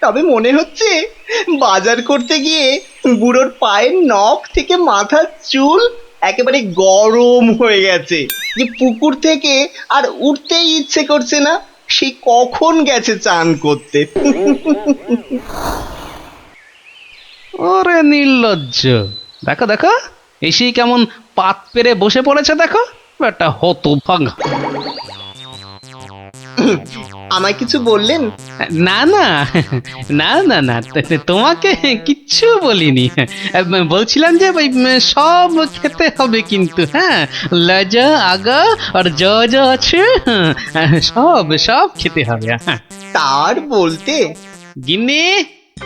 তবে মনে হচ্ছে বাজার করতে গিয়ে বুড়োর পায়ের নখ থেকে মাথার চুল একেবারে গরম হয়ে গেছে, যে পুকুর থেকে আর উঠতেই ইচ্ছে করছে না। সে কখন গেছে চান করতে। ওরে নির্লজ্জ, দেখো দেখো এসেই কেমন পাত পেরে বসে পড়েছে, দেখো একটা হতভাগা। আমায় কিছু বললেন? না না না না না, তোমাকে কিচ্ছু বলিনি। বলছিলাম যে ওই সব খেতে হবে কিন্তু, হ্যাঁ, লজা আগা আর যা যা আছে সব সব খেতে হবে। হ্যাঁ তার বলতে গিন্নি,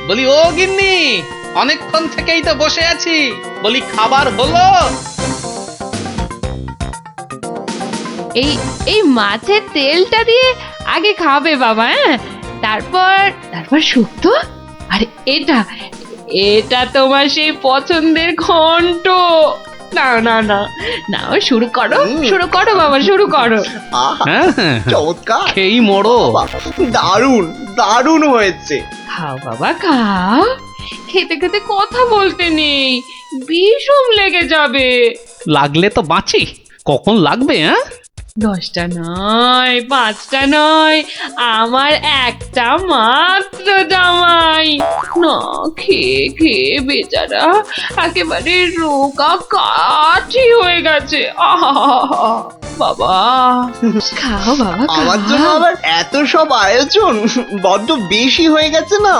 বলি ও গিন্নি, অনেকক্ষণ থেকেই তো বসে আছি, বলি খাবার হলো? এই এই মাছের তেলটা দিয়ে আগে খাবে বাবা, হ্যাঁ, তারপর তারপর শুক্তো। আরে এটা এটা তোমার সেই পছন্দের ঘন্ট। না না না না, শুরু করো শুরু করো বাবা, শুরু করো। আহা, হ্যাঁ হ্যাঁ, চমৎকার, খেয়েই মরো। দারুণ দারুণ হয়েছে। খাও বাবা খাও, খেতে খেতে কথা বলতে নেই, বিষম লেগে যাবে। লাগলে তো বাঁচি, কখন লাগবে? হ্যাঁ 10টা নয়, 5টা নয়, আমার একটা মাত্র জামাই। না খেয়ে খেয়ে বেচারা একেবারে রোগা কাঠি হয়ে গেছে। আহা বাবা, খাও বাবা আমার জন্য খাও। আবার এত সব আয়োজন বড্ড বেশি হয়ে গেছে না?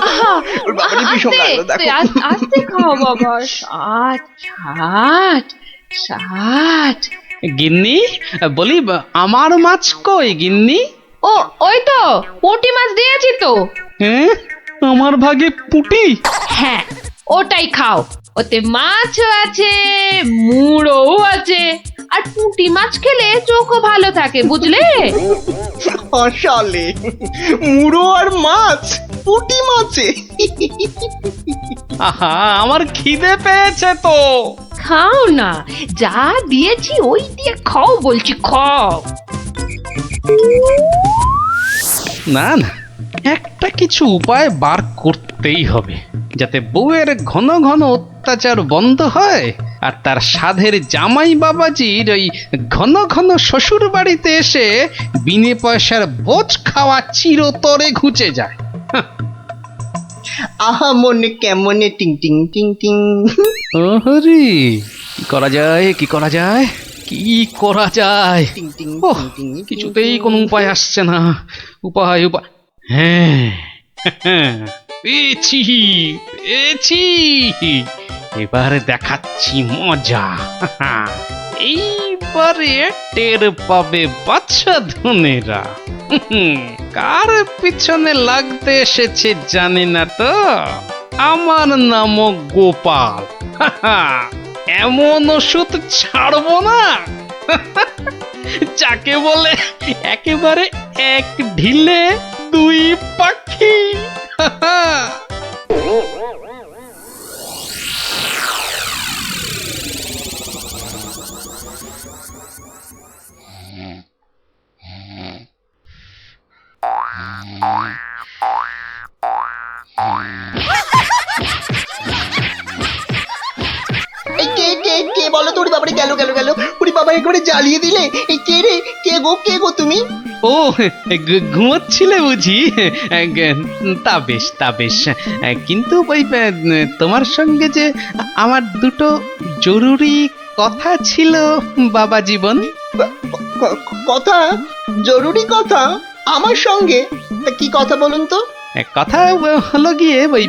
আহা, ওর বাবারই ভীষণ আস্তে, লাগলো, দেখো। আস্তে খাও বাবা। 60 60 60। গিন্নি, বলি আমার মাছ কই গিন্নি? ও ওই তো পুঁটি মাছ দিয়েছি তো। হ্যাঁ, আমার ভাগে পুটি? হ্যাঁ ওটাই খাও, ওতে মাছও আছে, মুড়োও আছে, আর পুঁটি মাছ খেলে চোখও ভালো থাকে, বুঝলে? আসলে মুড়ো আর মাছ, পুঁটি মাছে। আহা, আমার খিদে পেয়েছে তো। খাও না, যা দিয়েছি ওই দিয়ে খাও বলছি, খাও। না না, একটা কিছু উপায় বার করতেই হবে, যাতে বউয়ের ঘন ঘন অত্যাচার বন্ধ হয়, আর তার সাধের জামাই বাবাজির ওই ঘন ঘন শ্বশুর বাড়িতে এসে বিনে পয়সার বোঝ খাওয়া চিরতরে ঘুচে যায়। আহা মনে কেমনে টিং টিং টিং টিং। ওহরি, কি করা যায়, কি করা যায়, কি করা যায়? টিং টিং ওহ, টিং টিং। কিছুতেই কোনো উপায় আসছে না। উপায় উপায়, হ্যাঁ পেয়েছি পেয়েছি, এবার দেখাচ্ছি মজা। এইবারে টের পাবে বাচ্চা ধনেরা কার পিছনে লাগতে এসেছে জানি না তো। আমার নাম গোপাল। এমন ওষুধ ছাড়বো না যাকে বলে একেবারে এক ঢিলে দুই পাখি। এই কে কে কে বলো তো? ওরে বাবারে, গেল গেল গেল। ওরে বাবা, একেবারে জ্বালিয়ে দিলে। এই কে রে? কে গো তুমি? ও, ঘুমোচ্ছিলে বুঝি? তা বেশ তা বেশ, কিন্তু ওই তোমার সঙ্গে যে আমার দুটো জরুরি কথা ছিল বাবা জীবন। কথা? জরুরি কথা আমার সঙ্গে? তা কি কথা বলুন তো? কথা হলো গিয়ে ওই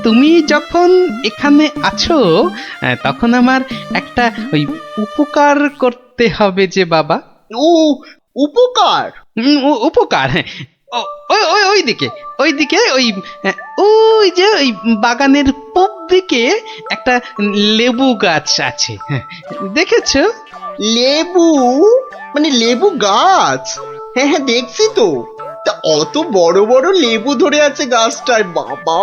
তুমি যখন এখানে আছো তখন আমার একটা ওই উপকার করতে হবে যে বাবা। ও, উপকার? উপকার, হ্যাঁ। ওইদিকে ওইদিকে ওই ওই যে ওই বাগানের পূব দিকে একটা লেবু গাছ আছে, দেখেছো? লেবু? মানে লেবু গাছ? হ্যাঁ হ্যাঁ, দেখছি তো। তা অত বড় বড় লেবু ধরে আছে গাছটায়, বাবা!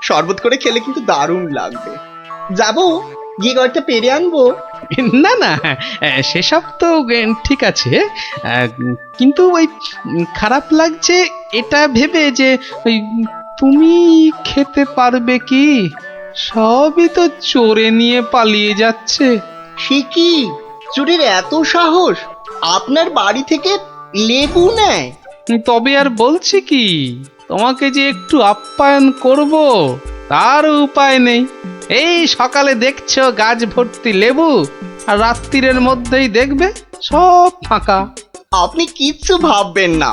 শরবত করে খেলে কিন্তু দারুণ লাগবে। যাবো, গিয়ে কয়েকটা পেরে আনবো। না না, সেসব তো ঠিক আছে, কিন্তু ওই খারাপ লাগছে এটা ভেবে যে ওই তুমি খেতে পারবে কি? সবই তো চোরে নিয়ে পালিয়ে যাচ্ছে। সে কি, চোরের এত সাহস? আপনার বাড়ি থেকে লেবু নেয়? তবে আর বলছি কি, তোমাকে যে একটু আপ্যায়ন করব তার উপায় নেই। এই সকালে দেখছো গাছ ভর্তি লেবু, আর রাত্রিরের মধ্যেই দেখবে সব ফাঁকা। আপনি কিচ্ছু ভাববেন না,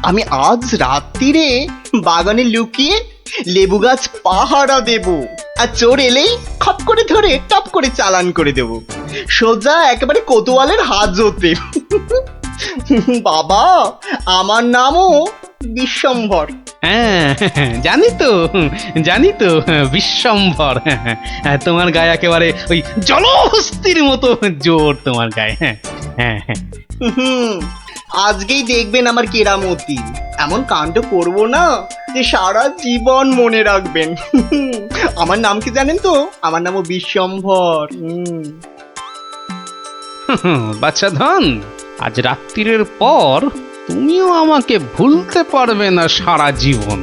আমি আজ রাত্রিরে বাগানে লুকিয়ে লেবু গাছ পাহারা দেব, আর চোর এলেই খপ করে ধরে টপ করে চালান করে দেব, সোজা একেবারে কোতোয়ালের হাজতে। বাবা, আমার নামও বিশ্বম্ভর। হ্যাঁ, জানি তো বিশ্বম্ভর। তোমার গায়ে একেবারে ওই জলহস্তির মতো জোর তোমার গায়ে। হ্যাঁ হ্যাঁ হ্যাঁ। হুম, আজকেই দেখবেন আমার কেরামতি। এমন কাণ্ড করব না যে সারা জীবন মনে রাখবেন। আমার নাম কি জানেন তো? আমার নামও বিশ্বম্ভর। বাচ্চা ধন, আজ রাত্রিরের পর তুমিও আমাকে ভুলতে পারবে না সারা জীবন।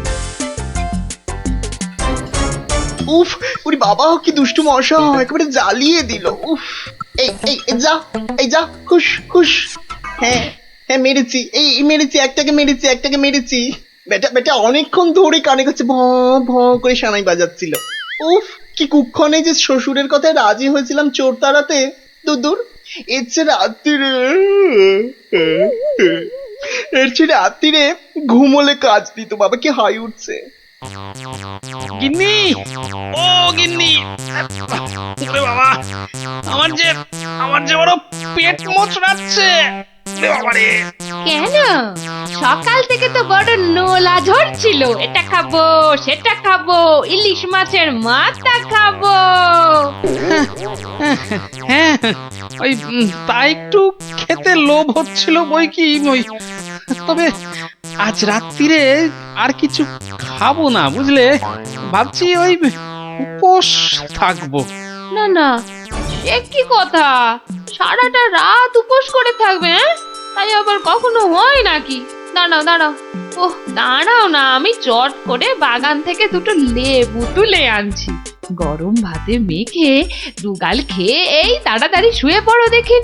উফ, ওরে বাবা, কি দুষ্টু মশা, একেবারে জ্বালিয়ে দিল। উফ, এই এই এই যা, এই যা, খুশ খুশ। হ্যাঁ হ্যাঁ, মেরেছি, এই মেরেছি, একটাকে মেরেছি। বেটা বেটা অনেকক্ষণ ধরে কানে কাছে ভ ভ করে সানাই বাজাচ্ছিল। উফ, কি কুক্ষণে যে শ্বশুরের কথায় রাজি হয়েছিলাম চোর তাড়াতে। দূর, এর চেয়ে রাত্রিরে ঘুমোলে কাজ দিত। বাবা, কি হাই উঠছে। গিন্নি, ও গিন্নি, ওরে বাবা, আমার যে বড় পেট মোচড়াচ্ছে। বাবারে, কেন? সকাল থেকে তো বড় নোলা ঝরছিল, এটা খাবো সেটা খাবো, ইলিশ মাছের মাথা খাবো। হ্যাঁ, ওই তা একটু খেতে লোভ হচ্ছিল বই কি, ওই তবে আজ রাত্রিরে আর কিছু খাবো না, বুঝলে? ভাবছি ওই উপোস থাকবো। না না, সে কি কথা? সারাটা রাত উপোস করে থাকবে? হ্যাঁ, তাই আবার কখনো হয় নাকি? দাঁড়াও, ওহ দাঁড়াও না, আমি চট করে বাগান থেকে দুটো লেবু তুলে আনছি। গরম ভাতে মেখে দুগাল খেয়ে এই তাড়াতাড়ি শুয়ে পড়ো দেখি,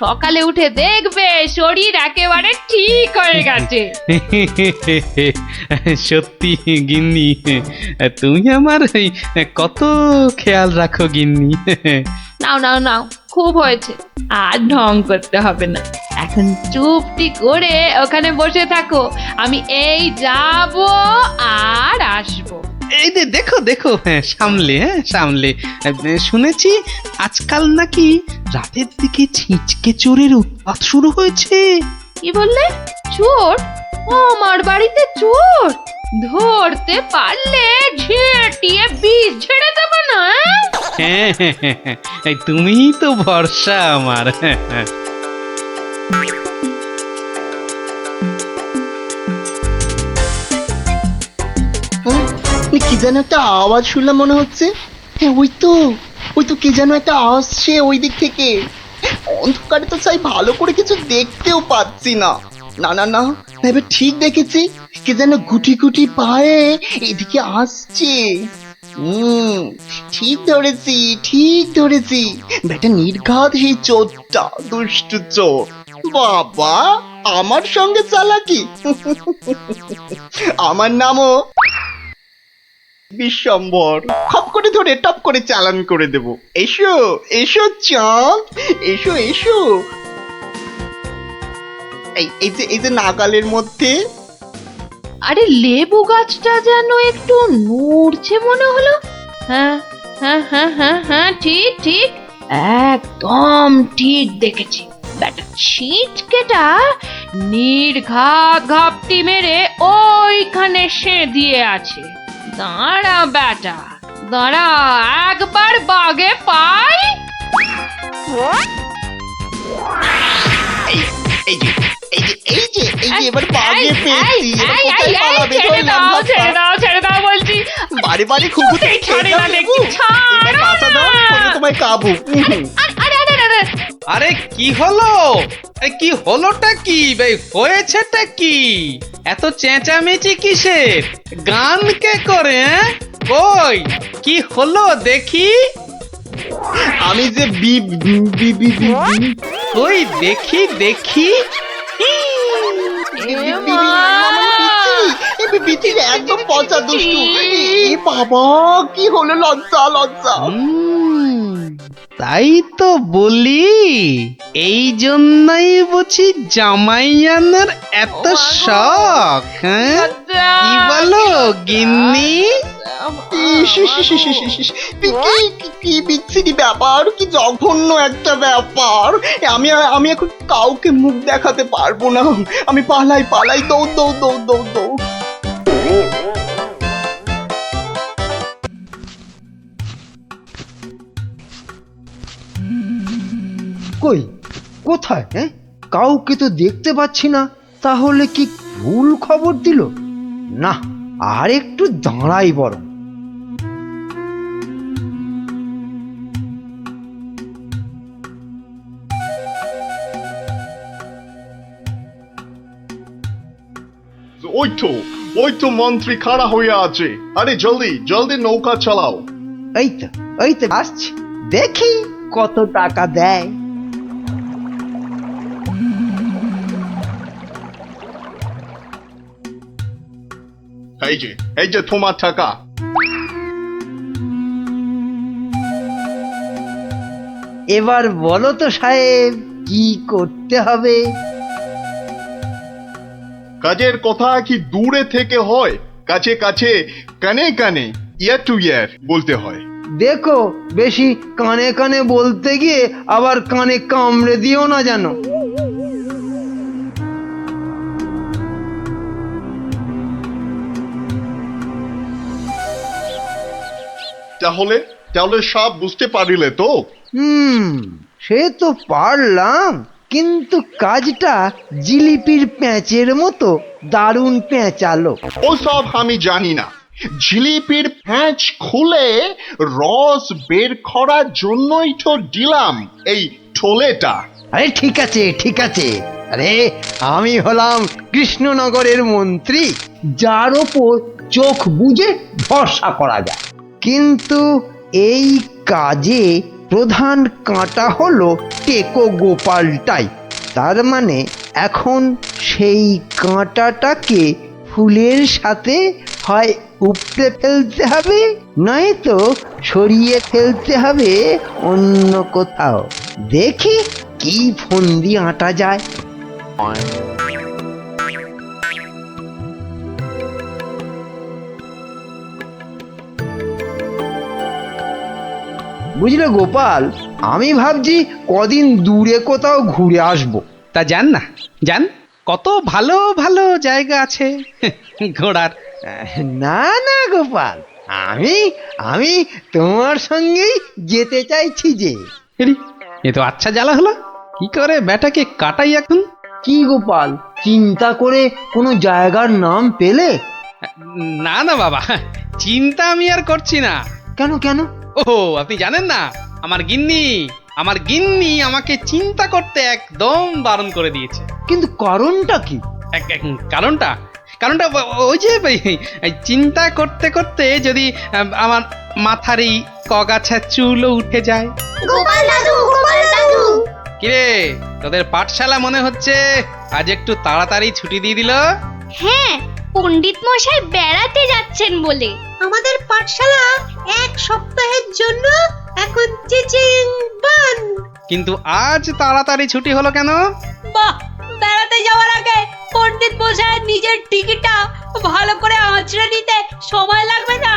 সকালে উঠে দেখবে শরীর একেবারে ঠিক হয়ে গেছে। সত্যি গিন্নি, তুমি আমার কত খেয়াল রাখো গিন্নি। নাও, খুব হয়েছে, আর ঢং করতে হবে না। এখন চুপটি করে ওখানে বসে থাকো, আমি এই যাব আর আসবো। এই যে দেখো, সামলে শুনেছি আজকাল নাকি রাতের দিকে ছিঁচকে চোরের উৎপাত শুরু হয়েছে। কি বললে? চোর? আমার বাড়িতে চোর? ধরতে পারলে ঝেঁটিয়ে বিষ ঝেড়ে দেবো না? হ্যাঁ, তুমিই তো ভরসা আমার। কি যেন একটা আওয়াজ শুনলাম মনে হচ্ছে। হ্যাঁ, ওই তো কি যেন একটা আসছে ওই দিক থেকে। অন্ধকারে তো চাই ভালো করে কিছু দেখতেও পাচ্ছি না। না, এবার ঠিক দেখেছি, কে যেন গুটি গুটি পায়ে এদিকে আসছে। ঠিক ধরেছি, বেটা নির্ঘাত সেই চোরটা, দুষ্টু চোর। বাবা, আমার সঙ্গে চালাকি। আমার নামও বিশ্বম্ভর। খপ করে ধরে টপ করে চালান করে দেব। এসো চাঁদ, এসো। এই যে নাগালের মধ্যে। আরে লেবু গাছটা যেন একটু নড়ছে মনে হলো। হ্যাঁ, ঠিক, একদম ঠিক দেখেছি। ব্যাটা ছিটকেটা নির্ঘাত ঘাপটি মেরে ওইখানে দিয়ে আছে। দাঁড়া বেটা, একবার বাগে পাই। এই যে এবার বাগে পেয়েছি। এবার কোথায় পালাবে? ছেড়ে দাও বলছি। বাড়ি খুব ছাড়ে না দেখছি, ছাড়ো না। তোমায় কাবু। আরে আরে কি হলো? আরে কি হলোটা কি ভাই, হয়েছেটা কি? এত চেঁচামেচি কিসের? গান কে করে? কই কি হলো দেখি? আমি যে বি বি বি বি বি- ওই দেখি দেখি। বিচির একদম পচা দুষ্টু। এ বাবা, কি হলো? লজ্জা লজ্জা। তাই তো বলি, এই জন্যই বুঝি জামাই আনার এত শখ, হ্যাঁ? কি বলো গিন্নি? ইস, ইস, ইস, ইস, ইস, ইস, কি বিচ্ছিরি ব্যাপার, কি জঘন্য একটা ব্যাপার। আমি এখন কাউকে মুখ দেখাতে পারবো না। আমি পালাই, দৌড় দৌড় দৌড় দৌড় দৌড়। কই, কোথায়? হ্যাঁ, কাউকে তো দেখতে পাচ্ছি না। তাহলে কি ভুল খবর দিল? না, আর একটু দাঁড়াই বরং। ওই তো মন্ত্রী খাড়া হয়ে আছে। আরে জলদি জলদি নৌকা চালাও। এই তো আসছি, দেখি কত টাকা দেয়। এই যে তোমার টাকা। এবার বলো তো সাহেব, কি করতে হবে? কাজের কথা কি দূরে থেকে হয়? কাছে কাছে, কানে কানে, ইয়ার টু ইয়ার বলতে হয়। দেখো, বেশি কানে কানে বলতে গিয়ে আবার কানে কামড়ে দিও না জানো। তাহলে তাহলে সব বুঝতে পারিলে তো? সে তো পারলাম, কিন্তু কাজটা জিলিপির প্যাঁচের মতো দারুণ প্যাঁচালো। ওসব আমি জানি না। জিলিপির প্যাঁচ খুলে রস বের করার জন্যই তো দিলাম এই ঠোলেটা। আরে ঠিক আছে, ঠিক আছে। আরে আমি হলাম কৃষ্ণনগরের মন্ত্রী, যার ওপর চোখ বুজে ভরসা করা যায়। কিন্তু এই কাজে প্রধান কাঁটা হলো টেকো গোপালটাই। তার মানে এখন সেই কাঁটাটাকে ফুলের সাথে হয় উপড়ে ফেলতে হবে, নয়তো সরিয়ে ফেলতে হবে অন্য কোথাও। দেখি কি ফন্দি আঁটা যায়। বুঝলে গোপাল, আমি ভাবছি কদিন দূরে কোথাও ঘুরে আসবো। তা যান না, যান, কত ভালো ভালো জায়গা আছে ঘোরার। না না গোপাল, আমি আমি তোমার সঙ্গেই যেতে চাইছি যে। এরি, এ তো আচ্ছা জ্বালা হলো। কি করে ব্যাটাকে কাটাই এখন? কি গোপাল, চিন্তা করে কোনো জায়গার নাম পেলে? না না বাবা, চিন্তা আমি আর করছি না। কেন কেন? ও আপনি জানেন না, আমার গিন্নি আমাকে চিন্তা করতে একদম বারণ করে দিয়েছে। কিন্তু কারণটা কি? কারণটা কারণটা ওই যে এই চিন্তা করতে করতে যদি আমার মাথার এই কগাছা চুলও উঠে যায়। গোপাল দাদু, গোপাল দাদু। কিরে, তোদের পাঠশালা মনে হচ্ছে আজ একটু তাড়াতাড়ি ছুটি দিয়ে দিল। হ্যাঁ, পণ্ডিত মশাই বেড়াতে যাচ্ছেন বলে আমাদের পাঠশালা এক সপ্তাহের জন্য এখন চিচিং বান। কিন্তু আজ তাড়াতাড়ি ছুটি হলো কেন? বাহ, বেড়াতে যাওয়ার আগে পণ্ডিত মশাই নিজের টিকিটটা ভালো করে আঁচড়ে নিতে সময় লাগবে না?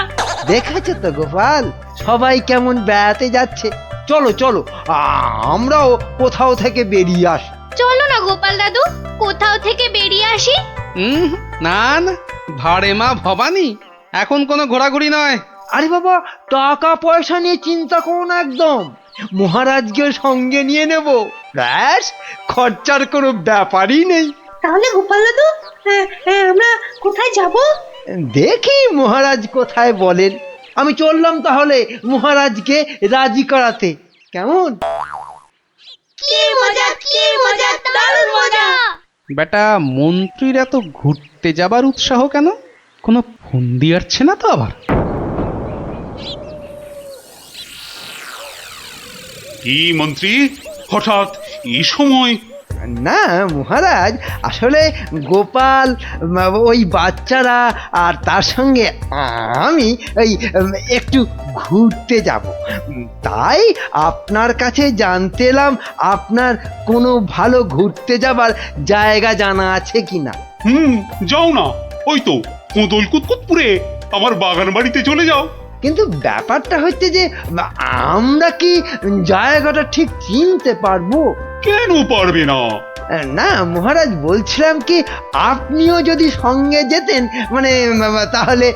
দেখেছো তো গোপাল, সবাই কেমন বেড়াতে যাচ্ছে। চলো চলো, আমরাও কোথাও থেকে বেরিয়ে আসি। চলো না গোপাল দাদু, কোথাও থেকে বেরিয়ে আসি। না না, ভাড়ে মা ভবানী, এখন কোনো ঘোরাঘুরি নয়। আরে বাবা, টাকা পয়সা নিয়ে চিন্তা করো না একদম। মহারাজকে সঙ্গে নিয়ে নেব, ব্যাস, খরচার কোনো ব্যাপারই নেই। তাহলে গোপাল দাদু, আমরা কোথায় যাব? দেখি মহারাজ কোথায় বলেন। আমি চললাম তাহলে মহারাজকে রাজি করাতে, কেমন? কি মজা দারুণ মজা। বেটা মন্ত্রীর এত ঘুরতে যাবার উৎসাহ কেন? কোনো ফন্দি আসছে না তো আবার? কি মন্ত্রী, হঠাৎ এই সময়? না মহারাজ, আসলে গোপাল, ওই বাচ্চারা আর তার সঙ্গে আমি ওই একটু ঘুরতে যাব, তাই আপনার কাছে জানতে এলাম আপনার কোনো ভালো ঘুরতে যাবার জায়গা জানা আছে কিনা। যাও না, ওই তো কোদল কুতকুতপুরে আমার বাগান বাড়িতে চলে যাও। কিন্তু ব্যাপারটা হচ্ছে যে আমরা কি জায়গাটা ঠিক চিনতে পারবো? কেন পারবে না? না মহারাজ, বলছিলাম কি আপনিও যদি সঙ্গে যেতেন, মানে তাহলে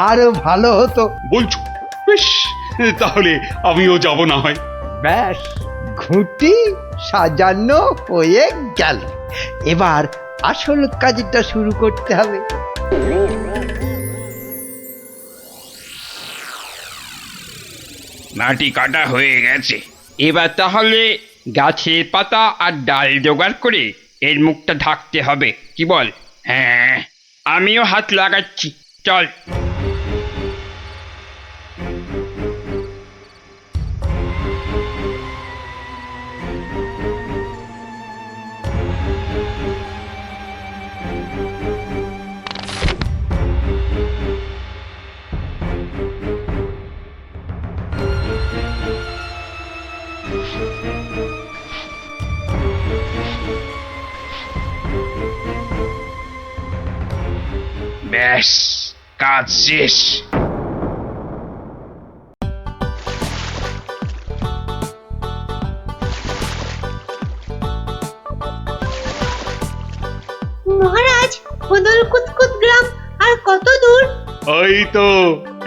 আরো ভালো হতো। বলছো? বেশ, তাহলে আমিও যাব না হয়। ব্যাস, ঘুঁটি সাজানো হয়ে গেল, এবার আসল কাজটা শুরু করতে হবে। মাটি কাটা হয়ে গেছে, এবার তাহলে গাছের পাতা আর ডাল জোগাড় করে এর মুখটা ঢাকতে হবে, কি বল? হ্যাঁ, আমিও হাত লাগাচ্ছি, চল। ব্যাস, কাজ শেষ। মহারাজ, কোদল কুতকুত গ্রাম আর কত দূর? ওই তো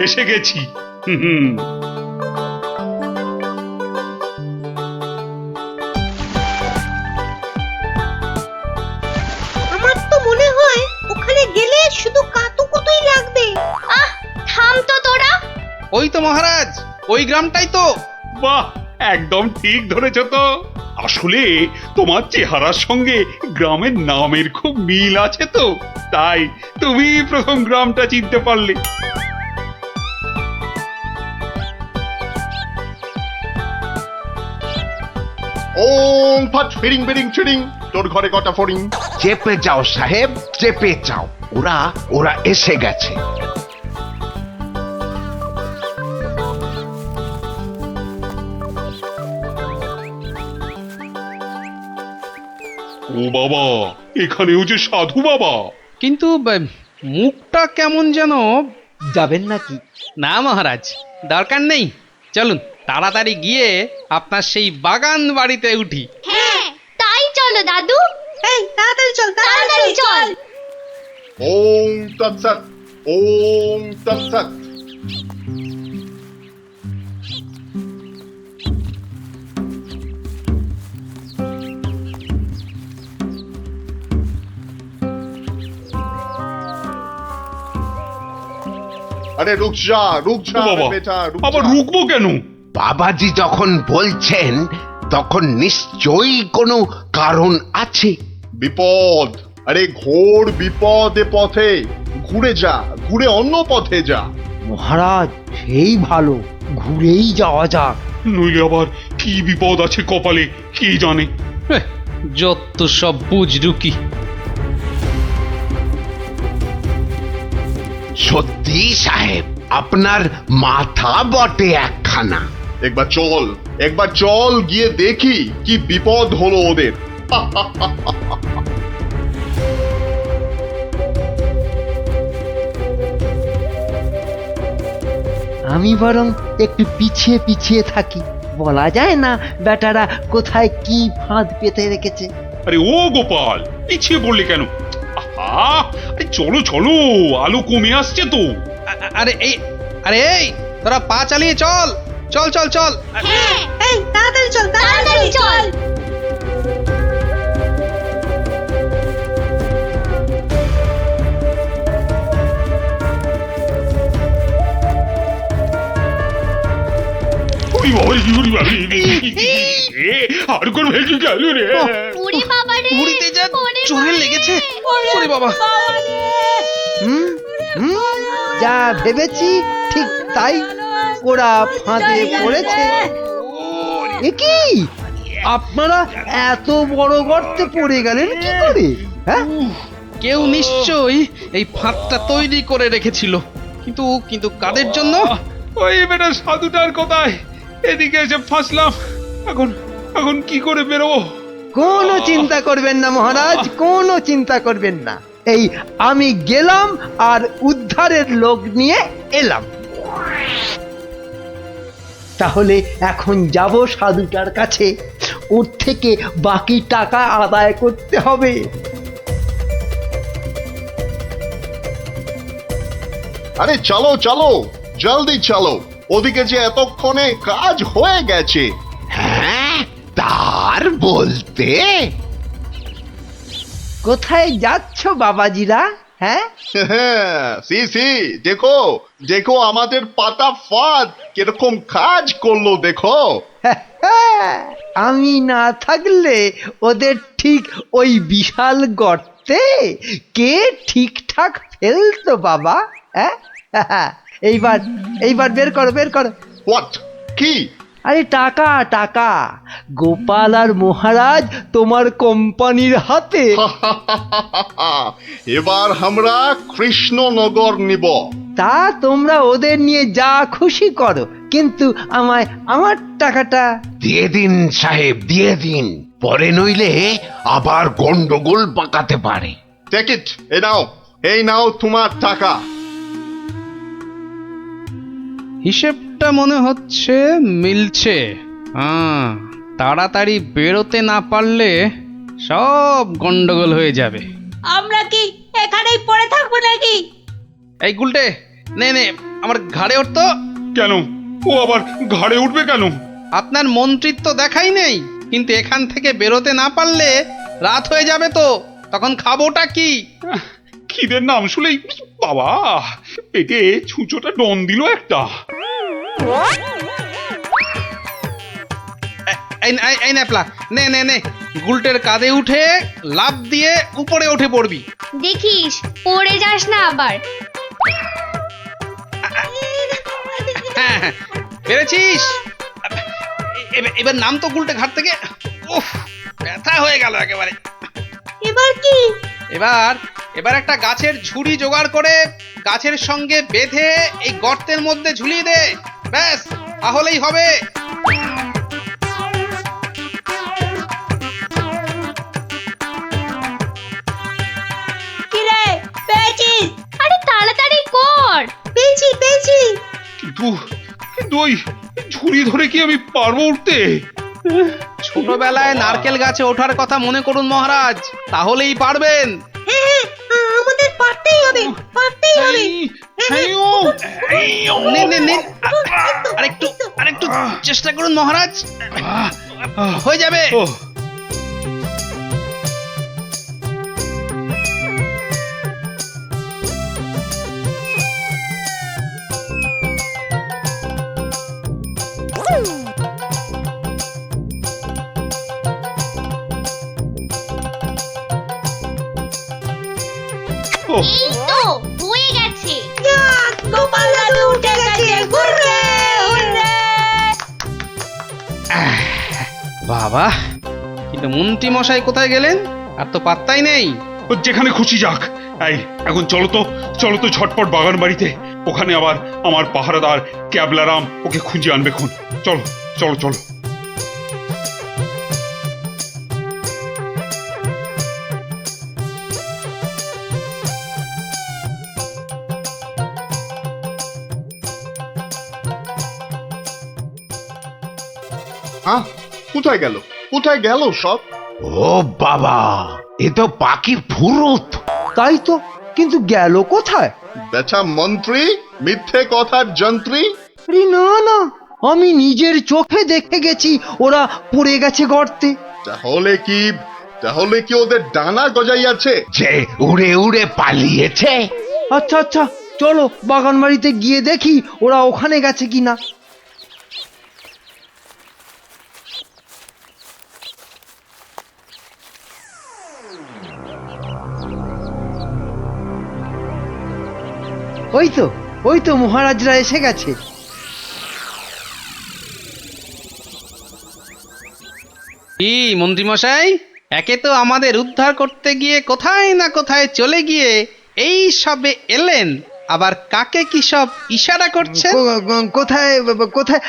এসে গেছি। হুম, আমার তো মনে হয় ওখানে গেলে শুধু কাতুকুতুই লাগবে। থাম তো তোরা। ওই তো মহারাজ, ওই গ্রামটাই তো। বাহ, একদম ঠিক ধরেছ তো। আসলে তোমার চেহারার সঙ্গে গ্রামের নামের খুব মিল আছে তো, তাই তুমি প্রথম গ্রামটা চিনতে পারলে। ওং ফাট ফিরিং বিরিং চিরিং, তোর ঘরে কটা ফড়িং? চেপে যাও সাহেব, চেপে যাও, ওরা ওরা এসে গেছে। ও বাবা, এখানেও যে সাধু বাবা। কিন্তু মুখটা কেমন যেন। যাবেন নাকি? না মহারাজ, দরকার নেই, চলুন তাড়াতাড়ি গিয়ে আপনার সেই বাগান বাড়িতে উঠি। হ্যাঁ, তাই চলো দাদু। এই তাড়াতাড়ি চল, তাড়াতাড়ি চল। ওং তৎসৎ, ওং তৎসৎ। আরে রুক যা ও বাবা, বেটা, রুক আবার যা। রুকবো কেন? বাবাজি যখন বলছেন তখন নিশ্চয়ই কোনো কারণ আছে। বিপদ, আরে ঘোর বিপদ এ পথে, ঘুরে যা, ঘুরে অন্য পথে যা। মহারাজ, সেই ভালো, ঘুরেই যাওয়া যাক। নইলে আবার কি বিপদ আছে কপালে, কি জানে। যত সব বুঝরুকি। সত্যি সাহেব, আপনার মাথা বটে একখানা। একবার চল গিয়ে দেখি কি বিপদ হলো ওদের। আমি বরং একটু পিছিয়ে পিছিয়ে থাকি, বলা যায় না বেটারা কোথায় কি ফাঁদ পেতে রেখেছে। আরে ও গোপাল, পিছিয়ে পড়লে কেন? আহা, আরে চলো চলো, আলো কমে আসছে তো। আরে এই তোরা পা চালিয়ে চল, চল চল চল। হ্যাঁ, এই তাড়াতাড়ি চল, তাড়াতাড়ি চল। ওরে বাবা, সে আর করবে কি গেল রে? ওরে বাবা রে ঘুড়িতে যা চোরে লেগেছে। ওরে বাবা, হুম হুম যা ভেবেছি ঠিক তাই, ওরা ফাঁদে পড়েছে। এ কি, আপনারা এত বড় গর্তে পড়ে গেলেন কি করে? হ্যাঁ, কেউ নিশ্চয়ই এই ফাঁদটা তৈরি করে রেখেছিল, কিন্তু কিন্তু কাদের জন্য? ওই বেটা সাধুটার কোথায়? এদিকে এসে ফাঁসলাম। এখন এখন কি করে বেরোবো? কোনো চিন্তা করবেন না মহারাজ, কোনো চিন্তা করবেন না। এই আমি গেলাম আর উদ্ধারের লোক নিয়ে এলাম। তাহলে এখন যাব সাধুটার কাছে, ওর থেকে বাকি টাকা আদায় করতে হবে। আরে চলো চলো, জলদি চলো, ওদিকে যে এতক্ষণে কাজ হয়ে গেছে। হ্যাঁ, তার বলতে কোথায় যাচ্ছ বাবাজিরা? হ্যাঁ, সি সি, দেখো দেখো আমাদের পাতা ফাঁদ কিরকম কাজ করলো দেখো। আমি না থাকলে ওদের ঠিক ওই বিশাল গর্তে কে ঠিকঠাক ফেলতো বাবা? হ্যাঁ, এইবার এইবার বের করো, বের করো। হোয়াট? কি? আরে টাকা টাকা, গোপাল আর মহারাজ তোমার কোম্পানির হাতে। এবার আমরা কৃষ্ণনগর নিব। তা তোমরা ওদের নিয়ে যা খুশি করো, কিন্তু আমায় আমার টাকাটা। দিয়ে দিন সাহেব, দিয়ে দিন, পরে নইলে আবার গন্ডগোল পাকাতে পারে। টেক ইট, এই নাও তোমার টাকা। হিসেবটা মনে হচ্ছে মিলছে। তাড়াতাড়ি বেরোতে না পারলে সব গন্ডগোল হয়ে যাবে। আমরা কি এখানেই পড়ে থাকবো নাকি? এই গুলটে, নে নে আমার ঘাড়ে উঠতো। কেন? ও আবার ঘাড়ে উঠবে কেন? আপনার মন্ত্রিত্ব দেখাই নেই, কিন্তু এখান থেকে বেরোতে না পারলে রাত হয়ে যাবে তো, তখন খাবোটা কি? খিদের নাম শুলেই বাবা পেটে ছুঁচোটা ডন দিল একটা। এই ন্যাপলা, নে নে নে, গুলটের কাঁধে উঠে লাফ দিয়ে উপরে উঠে পড়বি। দেখিস পড়ে যাস না আবার। হ্যাঁ হ্যাঁ, পেরেছিস। এবার নাম তো গুলটে ঘাট থেকে। উফ, ব্যথা হয়ে গেল একেবারে। এবার কি? এবার এবার একটা গাছের ঝুড়ি জোগাড় করে গাছের সঙ্গে বেঁধে এই গর্তের মধ্যে ঝুলিয়ে দে, ব্যাস তাহলেই হবে। কি রে, পেয়েছিস? আরে তাড়াতাড়ি কর। পেয়েছি পেয়েছি। কিন্তু কিন্তু ওই ঝুড়ি ধরে কি আমি পারবো উঠতে? ছোটবেলায় নারকেল গাছে ওঠার কথা মনে করুন মহারাজ, তাহলেই পারবেন। হ্যাঁ হ্যাঁ, আমাদের পারতেই হবে, পারতেই হবে। নে নে নে, আরেকটু চেষ্টা করুন মহারাজ, হয়ে যাবে। ও এই তো হয়ে গেছে। গোপাল দাদু উঠে গেছে, হুররে হুররে। বাবা, কিন্তু মন্ত্রী মশাই কোথায় গেলেন? আর তো পাত্তাই নেই। ও যেখানে খুশি যাক। এই এখন চলো তো ঝটপট বাগান বাড়িতে, ওখানে আবার আমার পাহারাদার ক্যাবলারাম ওকে খুঁজে আনবে খুন। চলো চলো চলো। হ্যাঁ, কোথায় গেল কোথায় গেল সব? ও বাবা, এ তো পাখির ফুরুত। তাই তো, কিন্তু গেল কোথায়? বেটা মন্ত্রী, মিথ্যে কথার যন্ত্রী। আরে না না, আমি নিজের চোখে দেখে গেছি ওরা পড়ে গেছে গর্তে। তাহলে কি ওদের ডানা গজাইয়াছে? যে উড়ে উড়ে পালিয়েছে। আচ্ছা আচ্ছা, চলো বাগান বাড়িতে গিয়ে দেখি ওরা ওখানে গেছে কিনা। ওই তো মহারাজরা এসে গেছে। কি মন্ত্রীমশাই, একে তো আমাদের উদ্ধার করতে গিয়ে কোথায় না কোথায় চলে গিয়ে এই সবে এলেন, আবার কাকে কি সব ইশারা করছেন? কোথায় কোথায়?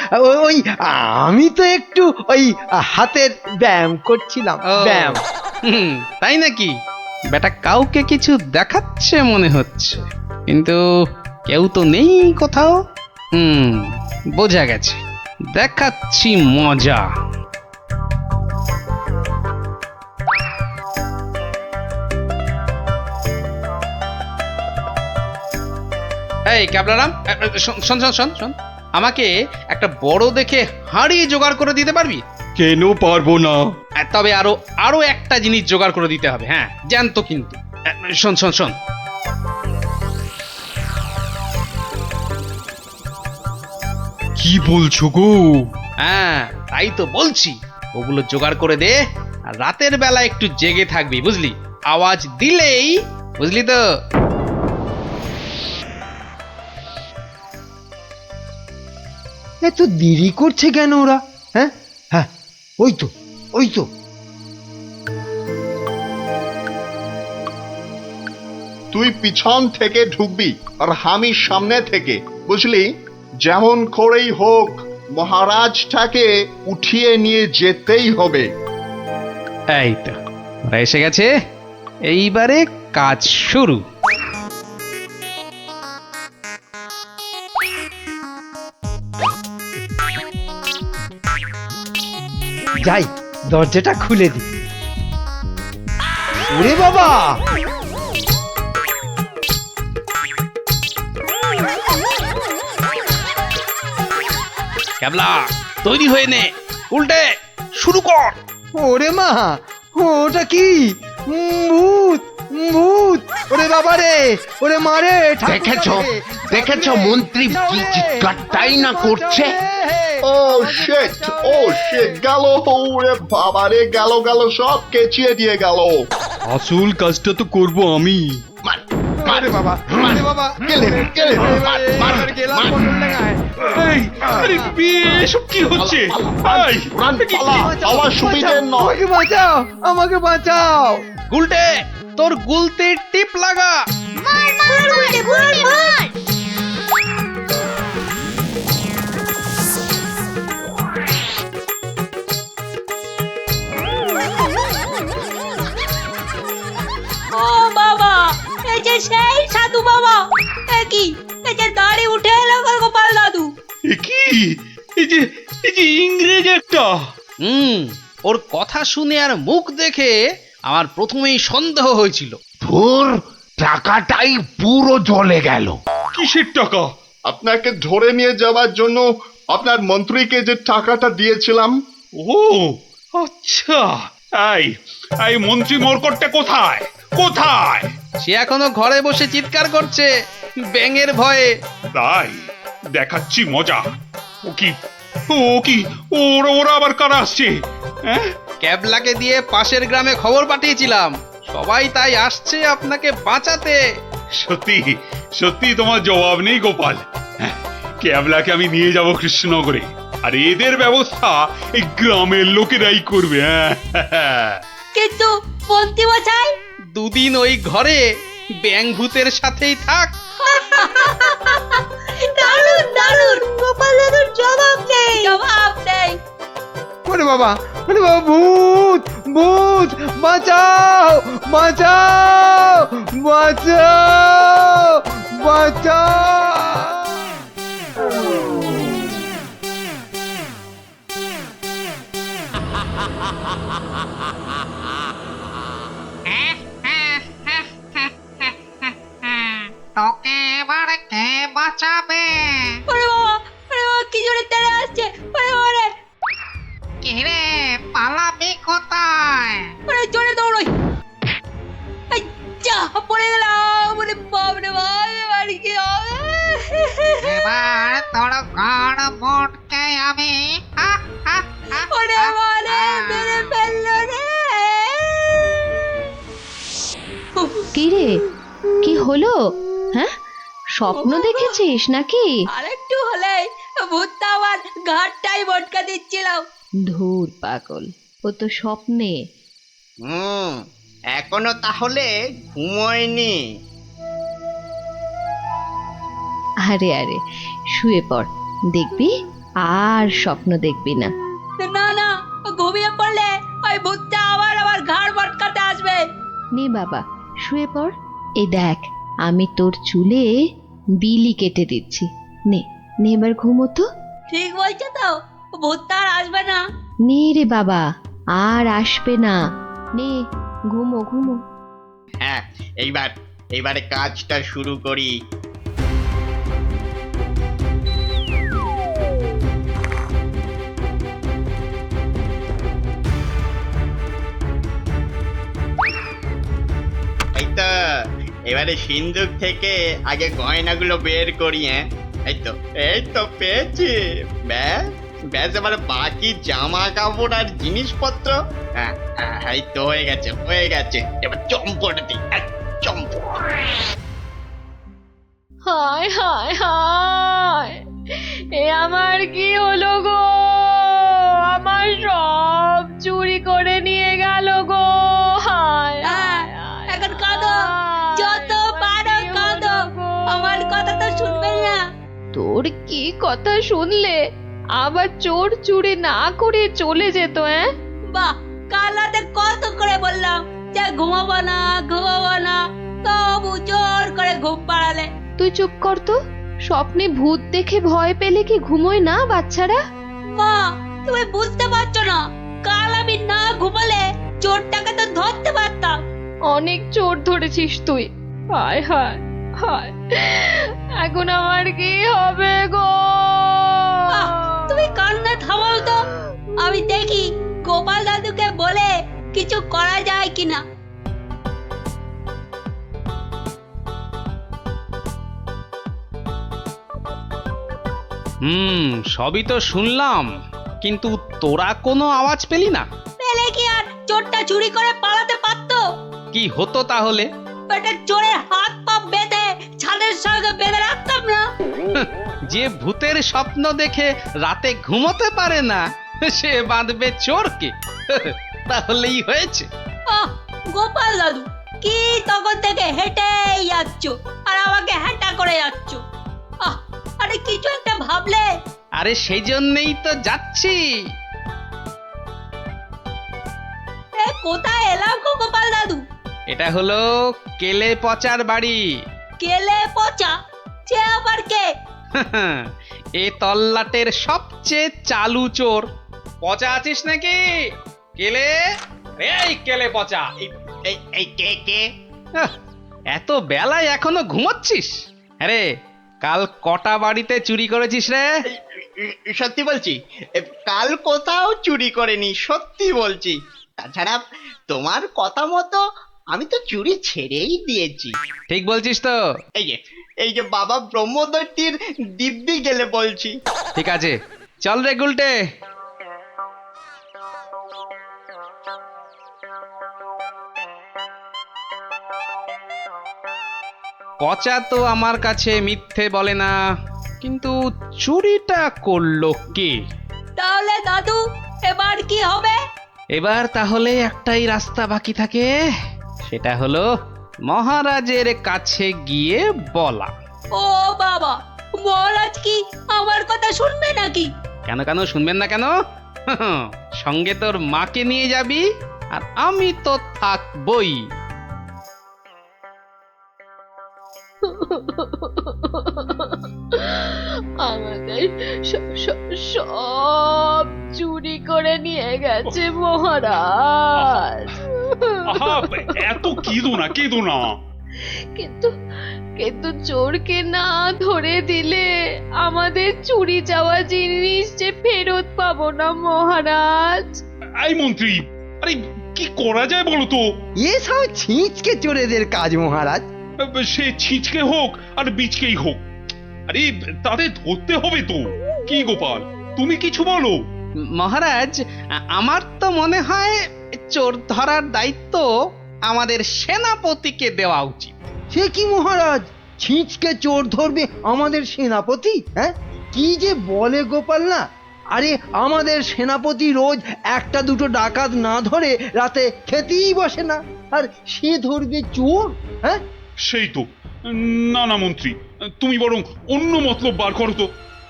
ওই আমি তো একটু ওই হাতের ব্যায়াম করছিলাম, ও, ব্যায়াম। তাই নাকি? বেটা কাউকে কিছু দেখাচ্ছে মনে হচ্ছে, কিন্তু কেউ তো নেই কোথাও। বোঝা গেছে, দেখাচ্ছি মজা। এই ক্যাবলারাম, শোন শোন শোন শোন শোন, আমাকে একটা বড় দেখে হাঁড়ি জোগাড় করে দিতে পারবি? কেন পারবো না? তবে আরো একটা জিনিস জোগাড় করে দিতে হবে, হ্যাঁ জ্যান্ত কিন্তু। শোন শোন শোন, কি বলছো গো? হ্যাঁ তাই তো বলছি, ওগুলো জোগাড় করে দে, আর রাতের বেলা একটু জেগে থাকবি, বুঝলি? আওয়াজ দিলেই, বুঝলি তো? এত দেরি করছে কেন ওরা? হ্যাঁ হ্যাঁ, ওই তো। তুই পিছন থেকে ঢুকবি আর আমি সামনে থেকে, বুঝলি? যেমন করেই হোক মহারাজটাকে উঠিয়ে নিয়ে যেতেই হবে। এই তো ওরা এসে গেছে, এইবারে কাজ শুরু। যাই, দরজাটা খুলে দি। ওরে বাবা, ক্যাবলা তৈরি হয়ে নে, উল্টে শুরু কর। ওরে মা, ওটা কি? ভূত, ভূত! ওরে বাবা রে, ওরে মা রে! দেখেছো মন্ত্রী কি চিৎকারটাই না করছে? ও শিট, গেল! ওরে বাবা রে, গেল সব কেচিয়ে দিয়ে গেল। আসল কাজটা তো করব আমি। আরে বাবা, আরে বাবা! গেলাম পটল ডাঙায়। এই, আরে এসব কি হচ্ছে? এই, আমার সুবিধে নয়। আমাকে বাঁচাও, আমাকে বাঁচাও! উল্টে তোর গুলতির টিপ লাগা। ও বাবা, এই যে সেই সাধু বাবা, কি এই যে দাঁড়ি উঠে এলো গোপাল দাদু। এ কি? এই যে ইংরেজ একটা। ওর কথা শুনে আর মুখ দেখে আমার প্রথমেই সন্দেহ হয়েছিল। ধুর, টাকাটাই পুরো জ্বলে গেল। কিসের টাকা? আপনাকে ধরে নিয়ে যাওয়ার জন্য আপনার মন্ত্রীকে যে টাকাটা দিয়েছিলাম। ও আচ্ছা, এই মন্ত্রী মরকটটা কোথায়? সে এখনো ঘরে বসে চিৎকার করছে ব্যাঙের ভয়ে। তাই দেখাচ্ছি মজা। ও কি ওরা আবার কারা আসছে? হ্যাঁ, ক্যাবলাকে দিয়ে পাশের গ্রামে খবর পাঠিয়েছিলাম, সবাই তাই আসছে আপনাকে বাঁচাতে। সত্যি তোমার জবাব নেই গোপাল। হ্যাঁ, ক্যাবলাকে আমি নিয়ে যাব কৃষ্ণনগরে, আর এদের ব্যবস্থা এই গ্রামের লোকেরাই করবে। হ্যাঁ, কিন্তু মন্ত্রী মশাই, দুদিন ওই ঘরে ব্যাঙ ভূতের সাথেই থাক। দারুণ গোপাল দাদুর জবাব নেই। ওরে বাবা, ভূত, ভূত! বাঁচাও, বাঁচাও, বাঁচাও, বাঁচাও! তোকে এবার কে বাঁচাবে? ওরে বাবা, কি জোরে তেড়ে আসছে! ওরে বাবা রে, কিরে পালাবি কোথায়? ওরে জোরে দৌড়ই! এই যা, পড়ে গেলাম! ওরে বাপ রে বাপ, এবার কি হবে? এবার তোর ঘর মোটকে আমি ওরে বাবা রে, মেরে ফেললো রে! কি রে, কি হলো? হ্যাঁ, স্বপ্ন দেখেছিস নাকি? আরেকটু হলেই ভূতটা আমার ঘাটটাই মটকা দিচ্ছিল। ধুর পাগল, ও তো স্বপ্নে। এখনো তাহলে ঘুমোয়নি। আরে আরে, শুয়ে পড়, দেখবি আর স্বপ্ন দেখবি না। না না, ঘুমিয়ে পড়লে ওই ভূতটা আবার আমার ঘাড় মটকাতে আসবে। নে বাবা, শুয়ে পড়। এই দেখ, আমি তোর চুলে বিলি কেটে দিচ্ছি। নে নে, এবার ঘুমো তো। ঠিক বলছো তো, ভূতটা আর আসবে না। নে রে বাবা, আর আসবে না। নে, ঘুমো ঘুমো। হ্যাঁ, এইবারে কাজটা শুরু করি। এই তো, এবারে সিন্ধুক থেকে আগে গয়নাগুলো বের করি। এই তো পেয়েছি। ব্যাস ব্যাস, এবারে বাকি জামা কাপড় আর জিনিসপত্র। এই তো হয়ে গেছে। এবার চম্পট দিই, চম্পট। হায় হায় হায়, এ আমার কি হলো গো? আমার সব চুরি করে নিয়ে গেল গো। হায় হায় হায়, এখন কাঁদো, যত পারো কাঁদো, আমার কথা তো শুনবে না। তোর কি কথা শুনলে আবার চোর চুরি না করে চলে যেত? বাহ, কাল রাতে কত করে বললাম যে ঘুমাবো না, তবু জোর করে ঘুম পাড়ালে। তুই চুপ কর তো। স্বপ্নে ভূত দেখে ভয় পেলে কি ঘুমোয় না বাচ্চারা? মা, তুমি বুঝতে পারছো না, কাল আমি না ঘুমালে চোরটাকে তো ধরতে পারতাম। অনেক চোর ধরেছিস তুই। হায় হায় হায়, এখন আমার কি হবে গো? তুমি কান্না থামাও তো, আমি দেখি গোপাল দাদুকে বলে কিছু করা যায় কিনা। সবই তো শুনলাম, কিন্তু তোরা কোনো আওয়াজ পেলি না? পেলে কি আর চোরটা চুরি করে পালাতে পারতো? কি হতো তাহলে? বেটা, চোরের হাত পা বেঁধে ছাদের সঙ্গে বেঁধে রাখতাম না। যে ভূতের স্বপ্ন দেখে রাতে ঘুমোতে পারে না, সে বাঁধবে চোরকে। তাহলেই হয়েছে। গোপাল দাদু, কি তখন থেকে হেঁটেই যাচ্ছ আর আমাকে হ্যাঁটা করে যাচ্ছ? আরে কিছু একটা ভাবলে। আরে সেই জন্যই তো যাচ্ছি। কোথায় এলাম গো গোপাল দাদু? এটা হলো কেলে পচার বাড়ি। কেলে পচা? সে আবার কে? এ তল্লাটের সবচেয়ে চালু চোর। পচা আছিস নাকি? কেলে, এই কেলে পচা। এই কে? এত বেলায় এখনো ঘুমাচ্ছিস? আরে কাল কটা বাড়িতে চুরি করেছিস রে? সত্যি বলছি, কাল কোথাও চুরি করেনি, সত্যি বলছি। তাছাড়া তোমার কথা মতো আমি তো চুরি ছেড়েই দিয়েছি। ঠিক বলছিস তো? এই যে বাবা ব্রহ্মদত্তির দিব্যি গেলে বলছি। ঠিক আছে, চল রে গুলটে। পচা তো আমার কাছে মিথ্যে বলে না, কিন্তু চুরিটা করলো কে? তাহলে দাদু, এবার কি হবে? এবার তাহলে একটাই রাস্তা বাকি থাকে, সেটা হলো মহারাজের কাছে গিয়ে বলা। ও বাবা, মহারাজ কি আমার কথা শুনবে নাকি? কেন কেন শুনবেন না কেন? সঙ্গে তোর মাকে নিয়ে যাবি, আর আমি তো থাকবই। আমাদের সব চুরি করে নিয়ে গেছে মহারাজ। এত কেঁদো না। কিন্তু চোরকে না ধরে দিলে আমাদের চুরি যাওয়া জিনিস যে ফেরত পাবো না মহারাজ। এই মন্ত্রী, আরে কি করা যায় বলো তো? এসব ছিঁচকে চোরেদের কাজ মহারাজ। সে ছিঁচকে হোক আর বিচকেই হোক, আরে তাদের ধরতে হবে তো। কি গোপাল, তুমি কিছু বলো। মহারাজ, আমার তো মনে হয় চোর ধরার দায়িত্ব আমাদের সেনাপতিকে দেওয়া উচিত। সে কি মহারাজ, ছিঁচকে চোর ধরবে আমাদের সেনাপতি? হ্যাঁ, কি যে বলে গোপাল না। আরে আমাদের সেনাপতি রোজ একটা দুটো ডাকাত না ধরে রাতে খেতেই বসে না, আর সে ধরবে চোর? হ্যাঁ, সেই তো। না না মন্ত্রী, তুমি বরং অন্য মতলব বার করো তো।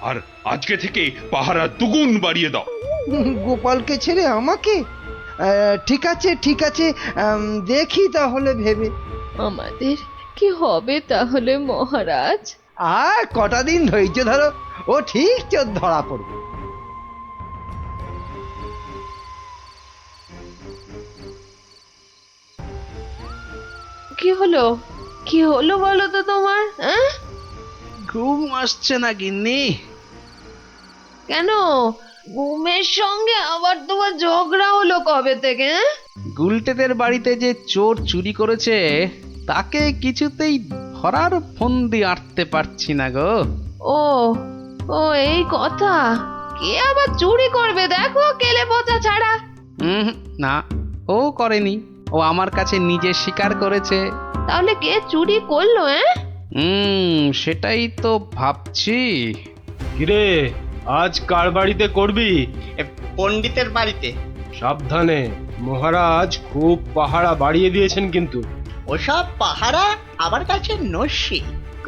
আর আজকে থেকে পাহারা দুগুণ বাড়িয়ে দাও। গোপালকে ছেড়ে আমাকে? ঠিক আছে ঠিক আছে, দেখি তাহলে ভেবে। আমাদের কি হবে তাহলে মহারাজ? আর কটা দিন ধৈর্য ধরো, ও ঠিক চোর ধরা পড়বে। কি হলো? কি হলো বলো তো তোমার? হ্যাঁ, ঘুম আসছে না গিন্নি? কেন ঘুমের সঙ্গে আবার তোমার ঝগড়া হলো কবে থেকে? হ্যাঁ? গুলটেদের বাড়িতে যে চোর চুরি করেছে তাকে কিছুতেই ধরার ফন্দি আঁটতে পারছি না গো। ও ও এই কথা। কে আবার চুরি করবে দেখো, কেলে পচা ছাড়া। না, ও করেনি, ও আমার কাছে নিজে স্বীকার করেছে। তাহলে কে চুরি করলো? সেটাই তো ভাবছি। কিরে, আজ কার বাড়িতে করবি? পণ্ডিতের বাড়িতে। সাবধানে, মহারাজ খুব পাহারা বাড়িয়ে দিয়েছেন কিন্তু। ওসব পাহারা আমার কাছে নস্যি।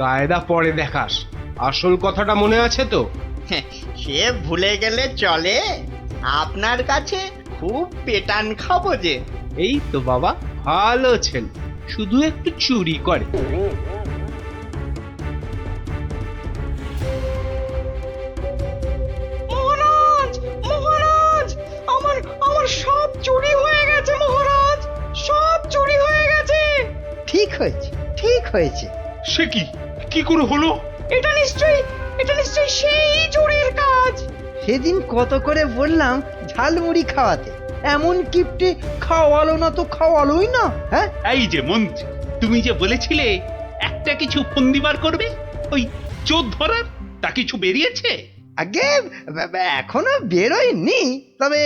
কায়দা পরে দেখাস, আসল কথাটা মনে আছে তো? সে ভুলে গেলে চলে? আপনার কাছে খুব পেটান খাবো যে। এই তো বাবা, ভালো ছেলে, শুধু একটু চুরি করে। মহারাজ, মহারাজ, আমার আমার সব চুরি হয়ে গেছে মহারাজ, সব চুরি হয়ে গেছে। ঠিক হয়েছে ঠিক হয়েছে। সে কি, কি করে হলো? এটা নিশ্চয়ই সেই চোরের কাজ। সেদিন কত করে বললাম ঝালমুড়ি খাওয়াতে, এমন কিপটে খাওয়ালো না তো খাওয়ালোই না। হ্যাঁ, এই যে মন্ত্রী, তুমি যে বলেছিলে একটা কিছু ফন্দি বার করবে ওই চোর ধরার, তা কিছু বেরিয়েছে? আগে এখনো বেরোয়নি, তবে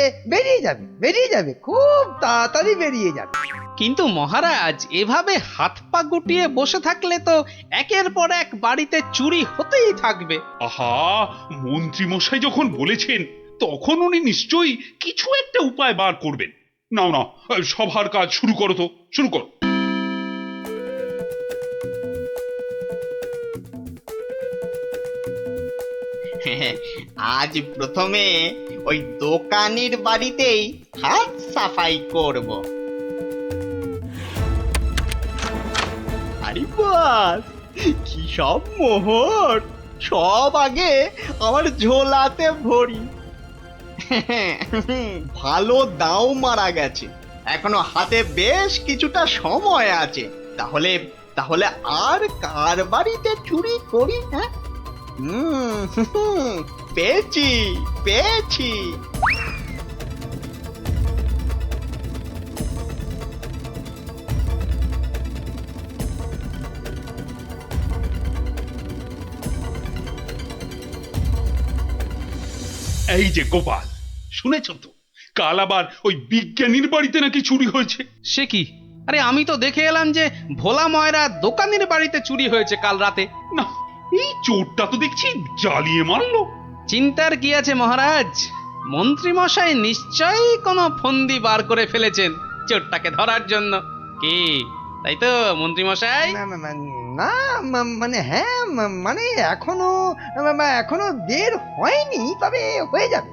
বেরিয়ে যাবে খুব তাড়াতাড়ি বেরিয়ে যাবে। কিন্তু মহারাজ, এভাবে হাত পা গুটিয়ে বসে থাকলে তো একের পর এক বাড়িতে চুরি হতেই থাকবে। আহা, মন্ত্রী মশাই যখন বলেছেন তখন উনি নিশ্চয়ই কিছু একটা উপায় বার করবেন। নাও না, সভার কাজ শুরু করো তো, শুরু করো। আজ প্রথমে ওই দোকানির বাড়িতেই হাত সাফাই করব। আরে বাস, কি সব মোহর! সব আগে আমার ঝোলাতে ভরি। ভালো দাও মারা গেছে, এখনো হাতে বেশ কিছুটা সময় আছে। তাহলে তাহলে আর কার বাড়িতে চুরি করি? হ্যাঁ, পেয়েছি পেয়েছি। এই যে গোপাল, শুনেছ তো কাল আবার ওই বিজ্ঞানীর বাড়িতে নাকি চুরি হয়েছে। সে কি? আরে আমি তো দেখে এলাম যে ভোলা ময়রা দোকানের বাড়িতে চুরি হয়েছে কাল রাতে। না, এই চোরটা তো দেখছি জ্বালিয়ে মারলো। চিন্তার কি আছে মহারাজ, মন্ত্রী মশাই নিশ্চয়ই কোনো ফন্দি বার করে ফেলেছেন চোরটাকে ধরার জন্য। কি তাই তো মন্ত্রী মশাই? না মানে হ্যাঁ, মানে এখনো বের হয়নি, তবে হয়ে যাবে।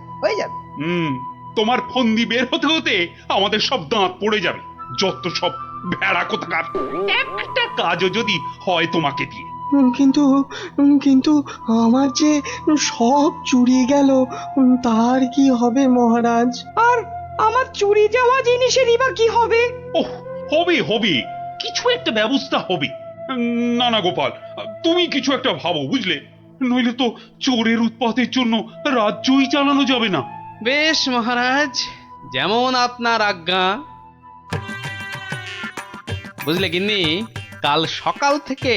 তোমার ফন্দি বের হতে হতে আমাদের সব দাঁত পড়ে যাবে। যত সব ভেড়া কোথাকার, একটা কাজও যদি হয় তোমাকে দিয়ে। কিন্তু আমার যে সব চুরি গেল, তার কি হবে মহারাজ? আর আমার চুরি যাওয়া জিনিসেরই বা কি হবে? ওহ, হবে হবে, কিছু একটা ব্যবস্থা হবে। না না গোপাল, তুমি কিছু একটা ভাবো, বুঝলে? নইলে তো চোরের উৎপাতের জন্য রাজ্যই চালানো যাবে না। বেশ মহারাজ, যেমন আপনার আজ্ঞা। বুঝলে গিন্নি, কাল সকাল থেকে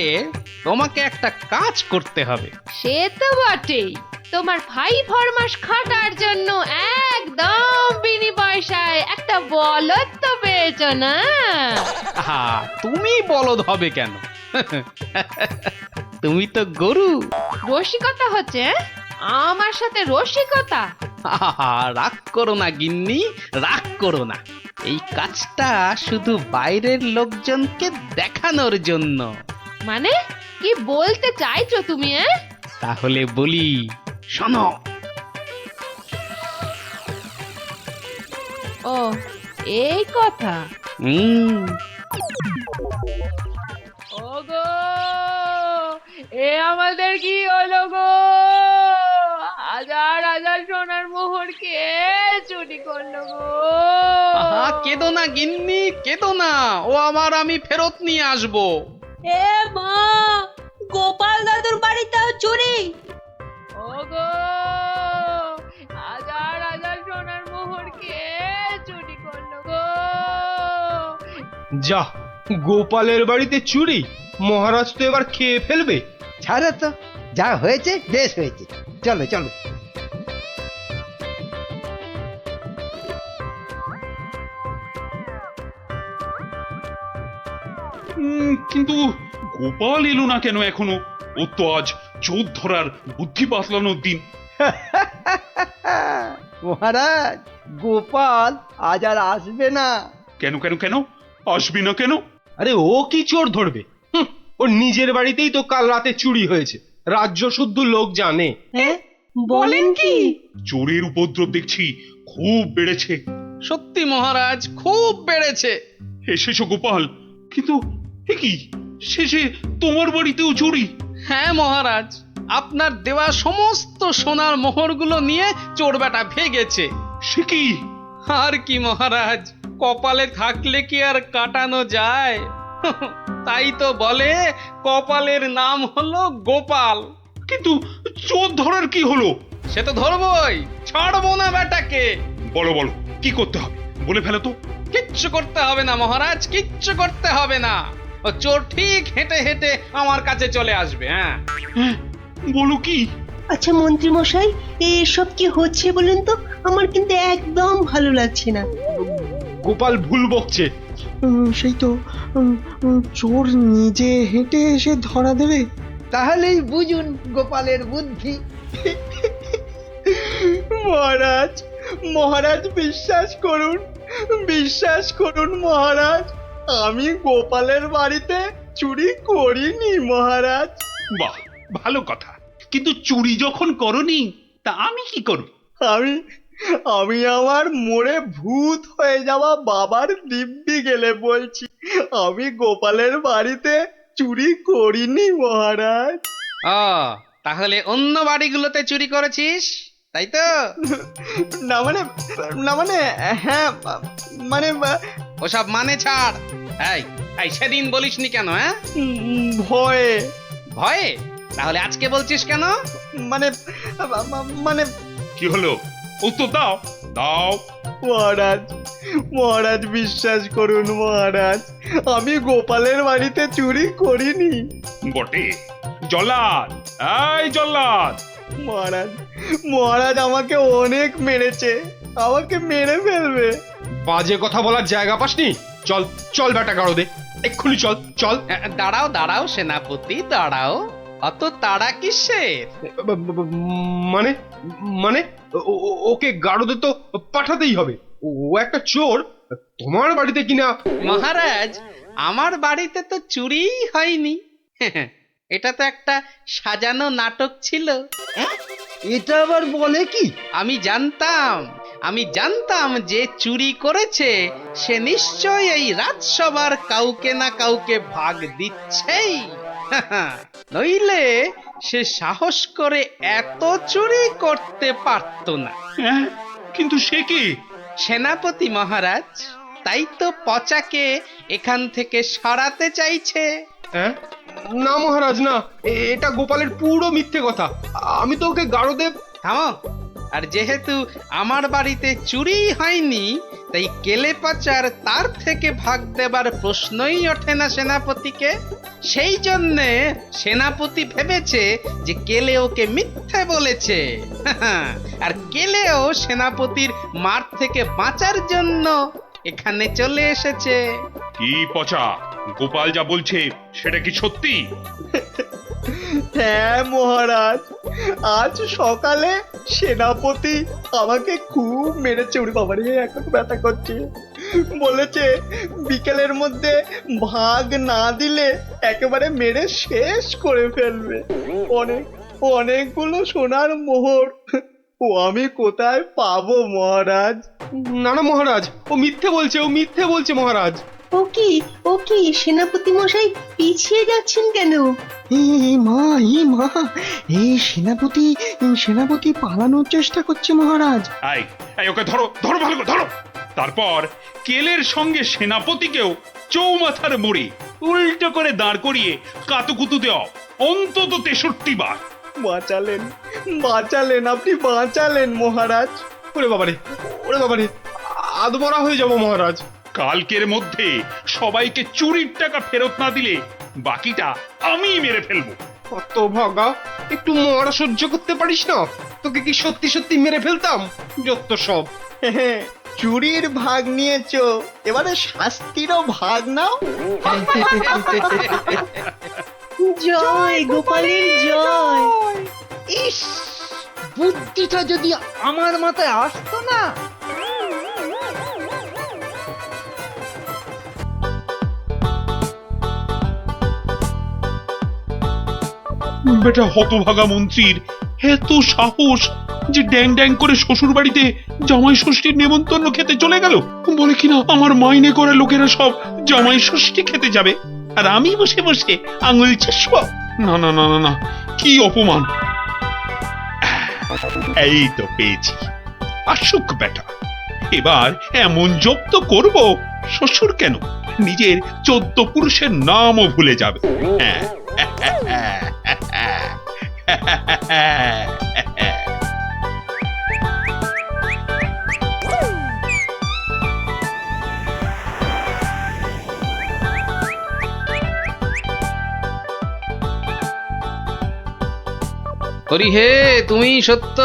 তোমাকে একটা কাজ করতে হবে। সে তো বটেই, তোমার ভাই ফরমাস খাটার জন্য একদম বিনি পয়সায় একটা বলদ তো পেয়েছ না? তুমি বলদ হবে কেন? তুমি তো গরু। রসিকতা হচ্ছে হ্যাঁ? আমার সাথে রসিকতা? আহা, রাগ করো না গিন্নি, রাগ করো না। এই কাজটা শুধু বাইরের লোকজনকে দেখানোর জন্য। মানে কি বলতে চাইছো তুমি? তাহলে বলি, শোনো। ও এই কথা। ওগো, এ আমাদের কি হলো গো? হাজার হাজার সোনার মোহর কে চুরি করলো গো? আহা, কেঁদো না গিন্নি, কেঁদো না। ও আমার, আমি ফেরত নিয়ে আসবো। এ মা, গোপাল দাদুর বাড়িতেও চুরি? ওগো, হাজার হাজার সোনার মোহর কে চুরি করলো গো? যা, গোপালের বাড়িতে চুরি? মহারাজ তো এবার খেয়ে ফেলবে। ছাড়ো তো, যা হয়েছে বেশ হয়েছে। চলো চলো। কিন্তু গোপাল এলো না কেন এখনো? ও তো আজ চোর ধরার বুদ্ধি পাতলানোর দিন। মহারাজ, গোপাল আজ আর আসবে না। কেন কেন কেন আসবি না কেন? আরে ও কি চোর ধরবে? ওর নিজের বাড়িতেই তো কাল রাতে চুরি হয়েছে, রাজ্য শুদ্ধ লোক জানে। বলেন কি? চোরের উপদ্রব দেখছি খুব বেড়েছে। সত্যি মহারাজ, খুব বেড়েছে। এসেছো গোপাল, কিন্তু এ কি, শেষে তোমার বাড়িতেও চুরি? হ্যাঁ মহারাজ, আপনার দেওয়া সমস্ত সোনার মোহরগুলো নিয়ে চোর বেটা ভেগেছে। সে কি? আর কি মহারাজ, কপালে থাকলে কি আর কাটানো যায়? তাই তো বলে কপালের নাম হলো গোপাল। কিন্তু চোর ধরার কি হলো? সে তো ধরবই, ছাড়বো না বেটাকে। বলো বলো, কি করতে হবে বলে ফেলো তো। কিচ্ছু করতে হবে না মহারাজ, কিচ্ছু করতে হবে না। ও চোর ঠিক হেঁটে হেঁটে আমার কাছে চলে আসবে। হ্যাঁ, বলো কি? আচ্ছা মন্ত্রী মশাই, এসব কি হচ্ছে বলেন তো? আমার কিন্তু একদম ভালো লাগছে না। গোপাল ভুল বকছে। সেই তো, চোর নিজে হেঁটে এসে ধরা দেবে। তাহলেই বুঝুন গোপালের বুদ্ধি। মহারাজ, মহারাজ বিশ্বাস করুন, বিশ্বাস করুন মহারাজ, আমি গোপালের বাড়িতে চুরি করিনি মহারাজ। বাহ, ভালো কথা। কিন্তু চুরি যখন করনি, তা আমি কি করব? আমি আমি আমার মোড়ে ভূত হয়ে যাওয়া বাবার দিব্যি গেলে বলছি, আমি গোপালের বাড়িতে চুরি করিনি মহারাজ। ও, তাহলে অন্য বাড়িগুলোতে চুরি করেছিস, তাই তো? না মানে, না মানে, হ্যাঁ মানে, ওসব মানে ছাড়। এই এই সেদিন বলিসনি কেন? হ্যাঁ, ভয়ে। ভয়ে? তাহলে আজকে বলছিস কেন? মানে, মানে কি হলো? উত্তর দাও, দাও। মহারাজ, মহারাজ বিশ্বাস করুন মহারাজ, আমি গোপালের বাড়িতে চুরি করিনি। বটে? জল্লাদ, এই জল্লাদ! মহারাজ, মহারাজ আমাকে অনেক মেরেছে, আমাকে মেরে ফেলবে। বাজে কথা বলার জায়গা পাসনি? চল চল বেটা গাড়ো দে, এক্ষুনি চল চল। দাঁড়াও দাঁড়াও সেনাপতি, দাঁড়াও। অত তাড়া কিসের? মানে মানে ওকে গাড়োদে তো পাঠাতেই হবে। ও একটা চোর, তোমার বাড়িতে কিনা। মহারাজ, আমার বাড়িতে তো চুরিই হয়নি। এটা তো একটা সাজানো নাটক ছিল। এটা আবার বলে কি? আমি জানতাম যে চুরি করেছে সে নিশ্চয়ই এই রাজসভার কাউকে না কাউকে ভাগ দিচ্ছেই। নইলে সে সাহস করে এত চুরি করতে পারত না। কিন্তু সে কি? সেনাপতি মহারাজ, তাই তো পচাকে এখান থেকে সরাতে চাইছে। না মহারাজ না, এটা গোপালের পুরো মিথ্যে কথা। আমি তো ওকে গাড়োদে। থামো। আর যেহেতু আমার বাড়িতে চুরি হয়নি, তাই কেলে পাচার তার থেকে ভাগ দেবার প্রশ্নই ওঠে না সেনাপতিকে। সেই জন্যে সেনাপতি ভেবেছে যে কেলে ওকে মিথ্যে বলেছে। আর কেলেও সেনাপতির মার থেকে বাঁচার জন্য এখানে চলে এসেছে। কি পচা, গোপাল যা বলছে সেটা কি সত্যি? হ্যাঁ মহারাজ, আজ সকালে সেনাপতি আমাকে খুব মেরেছে। ওরে বাবা রে, এখন ব্যথা করছে। বলেছে বিকেলের মধ্যে ভাগ না দিলে একেবারে মেরে শেষ করে ফেলবে। অনেকগুলো সোনার মোহর ও আমি কোথায় পাবো মহারাজ? না না মহারাজ, ও মিথ্যে বলছে মহারাজ। ও কি সেনাপতি মশাই পিছিয়ে যাচ্ছেন কেন? এই মা এই সেনাপতি পালানোর চেষ্টা করছে মহারাজ। এই ওকে ধরো ধরো, ভালো করে ধরো। তারপর কেলের সঙ্গে সেনাপতিকেও চৌমাথার মোড়ে উল্টো করে দাঁড় করিয়ে কাতুকুতু দেওয়া, অন্তত 63 বার। বাঁচালেন আপনি, বাঁচালেন মহারাজ। ওরে বাবারে, আধমরা হয়ে যাব মহারাজ। কালকের মধ্যে সবাইকে চুরির টাকা ফেরত না দিলে বাকিটা আমি মেরে ফেলবো। কত ভাগা, একটু মরা সহ্য করতে পারিস না? তোকে কি সত্যি মেরে ফেলতাম? যত সব। চুরির ভাগ নিয়েছো, এবারে শাস্তিরও ভাগ নাও। জয় গোপালের জয়। ইস, বুদ্ধিটা যদি আমার মাথায় আসতো না। বেটা হতভাগা মন্ত্রীর এত সাহস যে ড্যাং ড্যাং করে শ্বশুর বাড়িতে জামাই ষষ্ঠীর নেমন্তন্ন খেতে চলে গেল। বলে কিনা আমার মাইনে করে লোকেরা সব জামাই ষষ্ঠী খেতে যাবে, আর আমি বসে বসে আঙুল চুষব। না না না না না, কি অপমান! এই তো পেয়েছি, আসুক বেটা। এবার এমন জব্দ করব, শ্বশুর কেন নিজের 14 পুরুষের নামও ভুলে যাবে। হ্যাঁ হরি হে, তুমি সত্য।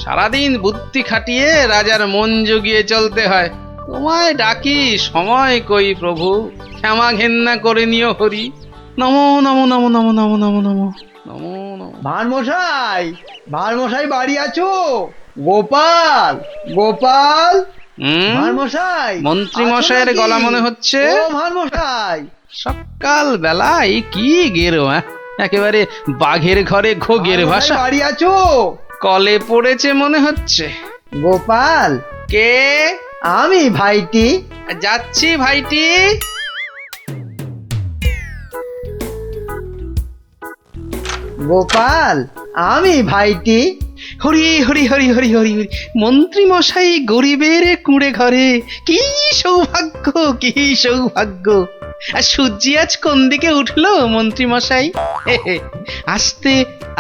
সারাদিন বুদ্ধি খাটিয়ে রাজার মন জুগিয়ে চলতে হয়। তোমায় ডাকি, সময় কই প্রভু, ক্ষমা ঘেন্না করে নিও হরি। নমো নমো নমো নমো নমো নমো নমো নমো নমো। ভারমশাই বাড়ি আছো? গোপাল ভারমশাই, মন্ত্রী মশাইয়ের গলা মনে হচ্ছে। ও ভারমশাই, সকাল বেলা এই কি গেরো, একেবারে বাঘের ঘরে ঘোগের ভাষা। বাড়ি আছো? কলে পড়েছে মনে হচ্ছে। গোপাল, কে? আমি ভাইটি। যাচ্ছি ভাইটি। গোপাল, আমি ভাইটি। হরি হরি হরি হরি হরি হরি। মন্ত্রী মশাই গরিবের কুঁড়ে ঘরে, কি সৌভাগ্য, কি সৌভাগ্য। আর সূর্যি আজ কোন দিকে উঠলো মন্ত্রী মশাই? আসতে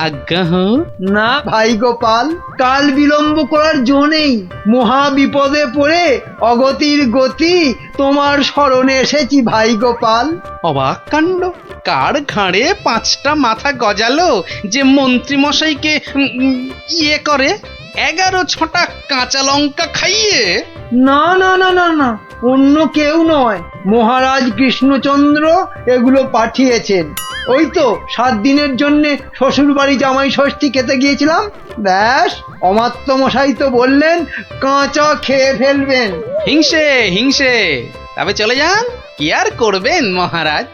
আজ্ঞা হোক। না ভাই গোপাল, কাল বিলম্ব করার জো নেই। মহা বিপদে পড়ে অগতির গতি তোমার স্মরণে এসেছি ভাই গোপাল। অবাক কাণ্ড, কার ঘাড়ে 5টা মাথা গজালো যে মন্ত্রী মশাইকে ইয়ে করে 11 ছটা কাঁচা লঙ্কা খাইয়ে? না না না না না, অন্য কেউ নয়, মহারাজ কৃষ্ণচন্দ্র এগুলো পাঠিয়েছেন। ওই তো 7 দিনের জন্য শ্বশুর বাড়ি জামাই ষষ্ঠী খেতে গিয়েছিলাম, ব্যাস অমাত্য মশাই তো বললেন কাঁচা খেয়ে ফেলবেন। হিংসে, তবে চলে যান, কি আর করবেন মহারাজ।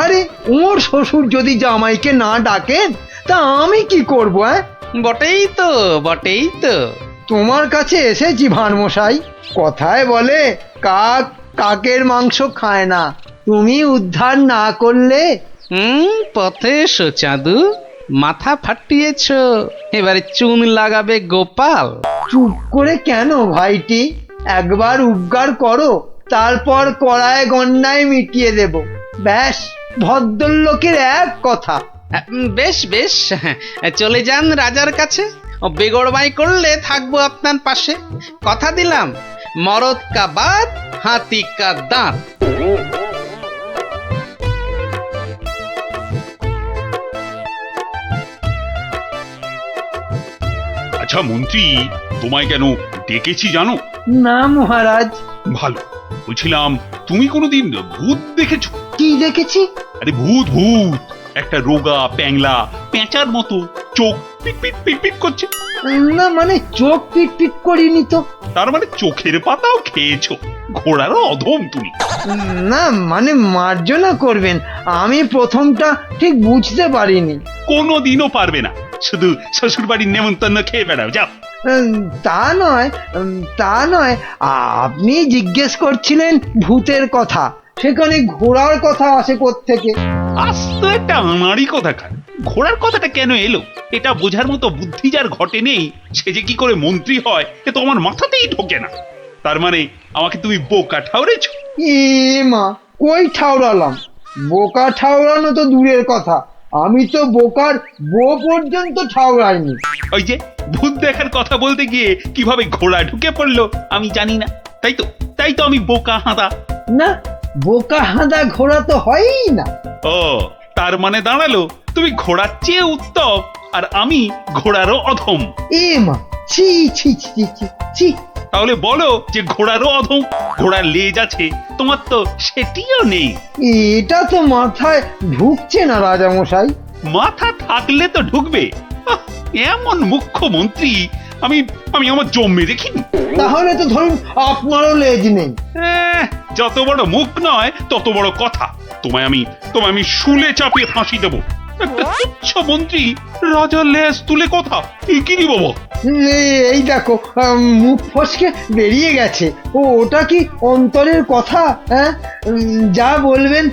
আরে ওর শ্বশুর যদি জামাইকে না ডাকেন তা আমি কি করবো? বটেই তো। তোমার কাছে এসেছি ভারমশাই। কথায় বলে কাক কাকের মাংস খায় না, তুমি উদ্ধার না করলে। পথে এসো চাঁদু, মাথা ফাটিয়েছ, এবারে চুন লাগাবে গোপাল। চুপ করে কেন ভাইটি? একবার উপকার করো, তারপর কড়ায় গন্ডায় মিটিয়ে দেব। ব্যাস ভদ্রলোকের এক কথা। বেশ বেশ, চলে যান রাজার কাছে। বেগড়বাই করলে থাকবো আপনার পাশে, কথা দিলাম। মরদ কা বাত, হাতি কা দাঁত। আচ্ছা মন্ত্রী, তোমায় কেন ডেকেছি জানো? না মহারাজ। ভালো, বলছিলাম তুমি কোনোদিন ভূত দেখেছো? কি কি দেখেছি? আরে ভূত ভূত, একটা রোগা প্যাংলা পেঁচার মতো চোখ পিট পিট পিট পিট করছে। না মানে চোখ পিট পিট করিনি তো। তার মানে চোখের পাতাও খেয়েছো, ঘোড়ারও অধম তুমি। না মানে মার্জনা করবেন, আমি প্রথমটা ঠিক বুঝতে পারিনি। কোনোদিনও পারবে না, শুধু শ্বশুর বাড়ির নেমন্তন্ন খেয়ে বেড়াও, যাও। তা নয়, তা নয়, আপনি জিজ্ঞেস করছিলেন ভূতের কথা, সেখানে ঘোড়ার কথা আসে কোত্থেকে? আস্ত একটা আমারই কথা খান, ঘোড়ার কথাটা কেন এলো এটা বোঝার মতো বুদ্ধি যার ঘটে নেই, সে যে কি করে মন্ত্রী হয় এ তো আমার মাথাতেই ঢোকে না। তার মানে আমাকে তুমি বোকা ঠাউরেছ? এ মা, কই ঠাউরালাম? বোকা ঠাউরানো তো দূরের কথা, আমি তো বোকার বো পর্যন্ত ঠাউরাইনি। ওই যে ভূত দেখার কথা বলতে গিয়ে কিভাবে ঘোড়া ঢুকে পড়লো আমি জানি না, তাই তো আমি বোকা হাঁদা। না, বোকা হাঁদা ঘোড়া তো হয়ই না। ও, তার মানে দাঁড়ালো তুমি ঘোড়ার চেয়ে উত্তম আর আমি ঘোড়ারও অধম। এ মা, ছি ছি ছি ছি ছি। তাহলে বলো যে ঘোড়ারও অধম, ঘোড়ার লেজ আছে, তোমার তো সেটিও নেই। এটা তো মাথায় ঢুকছে না রাজামশাই। মাথা থাকলে তো ঢুকবে। আহ, এমন মুখ্যমন্ত্রী আমি আমি আমার জন্মে দেখিনি। তাহলে তো ধরুন আপনারও লেজ নেই। যত বড় মুখ নয় তত বড় কথা। তোমায় আমি শুলে চাপিয়ে ফাঁসি দেবো। একটা তুচ্ছ মন্ত্রী রাজার লেজ তুলে কথা, কি রে বাবা? এই দেখো, মুখ ফসকে বেরিয়ে গেছে। ওটা কি অন্তরের কথা? হ্যাঁ, যা বলবেন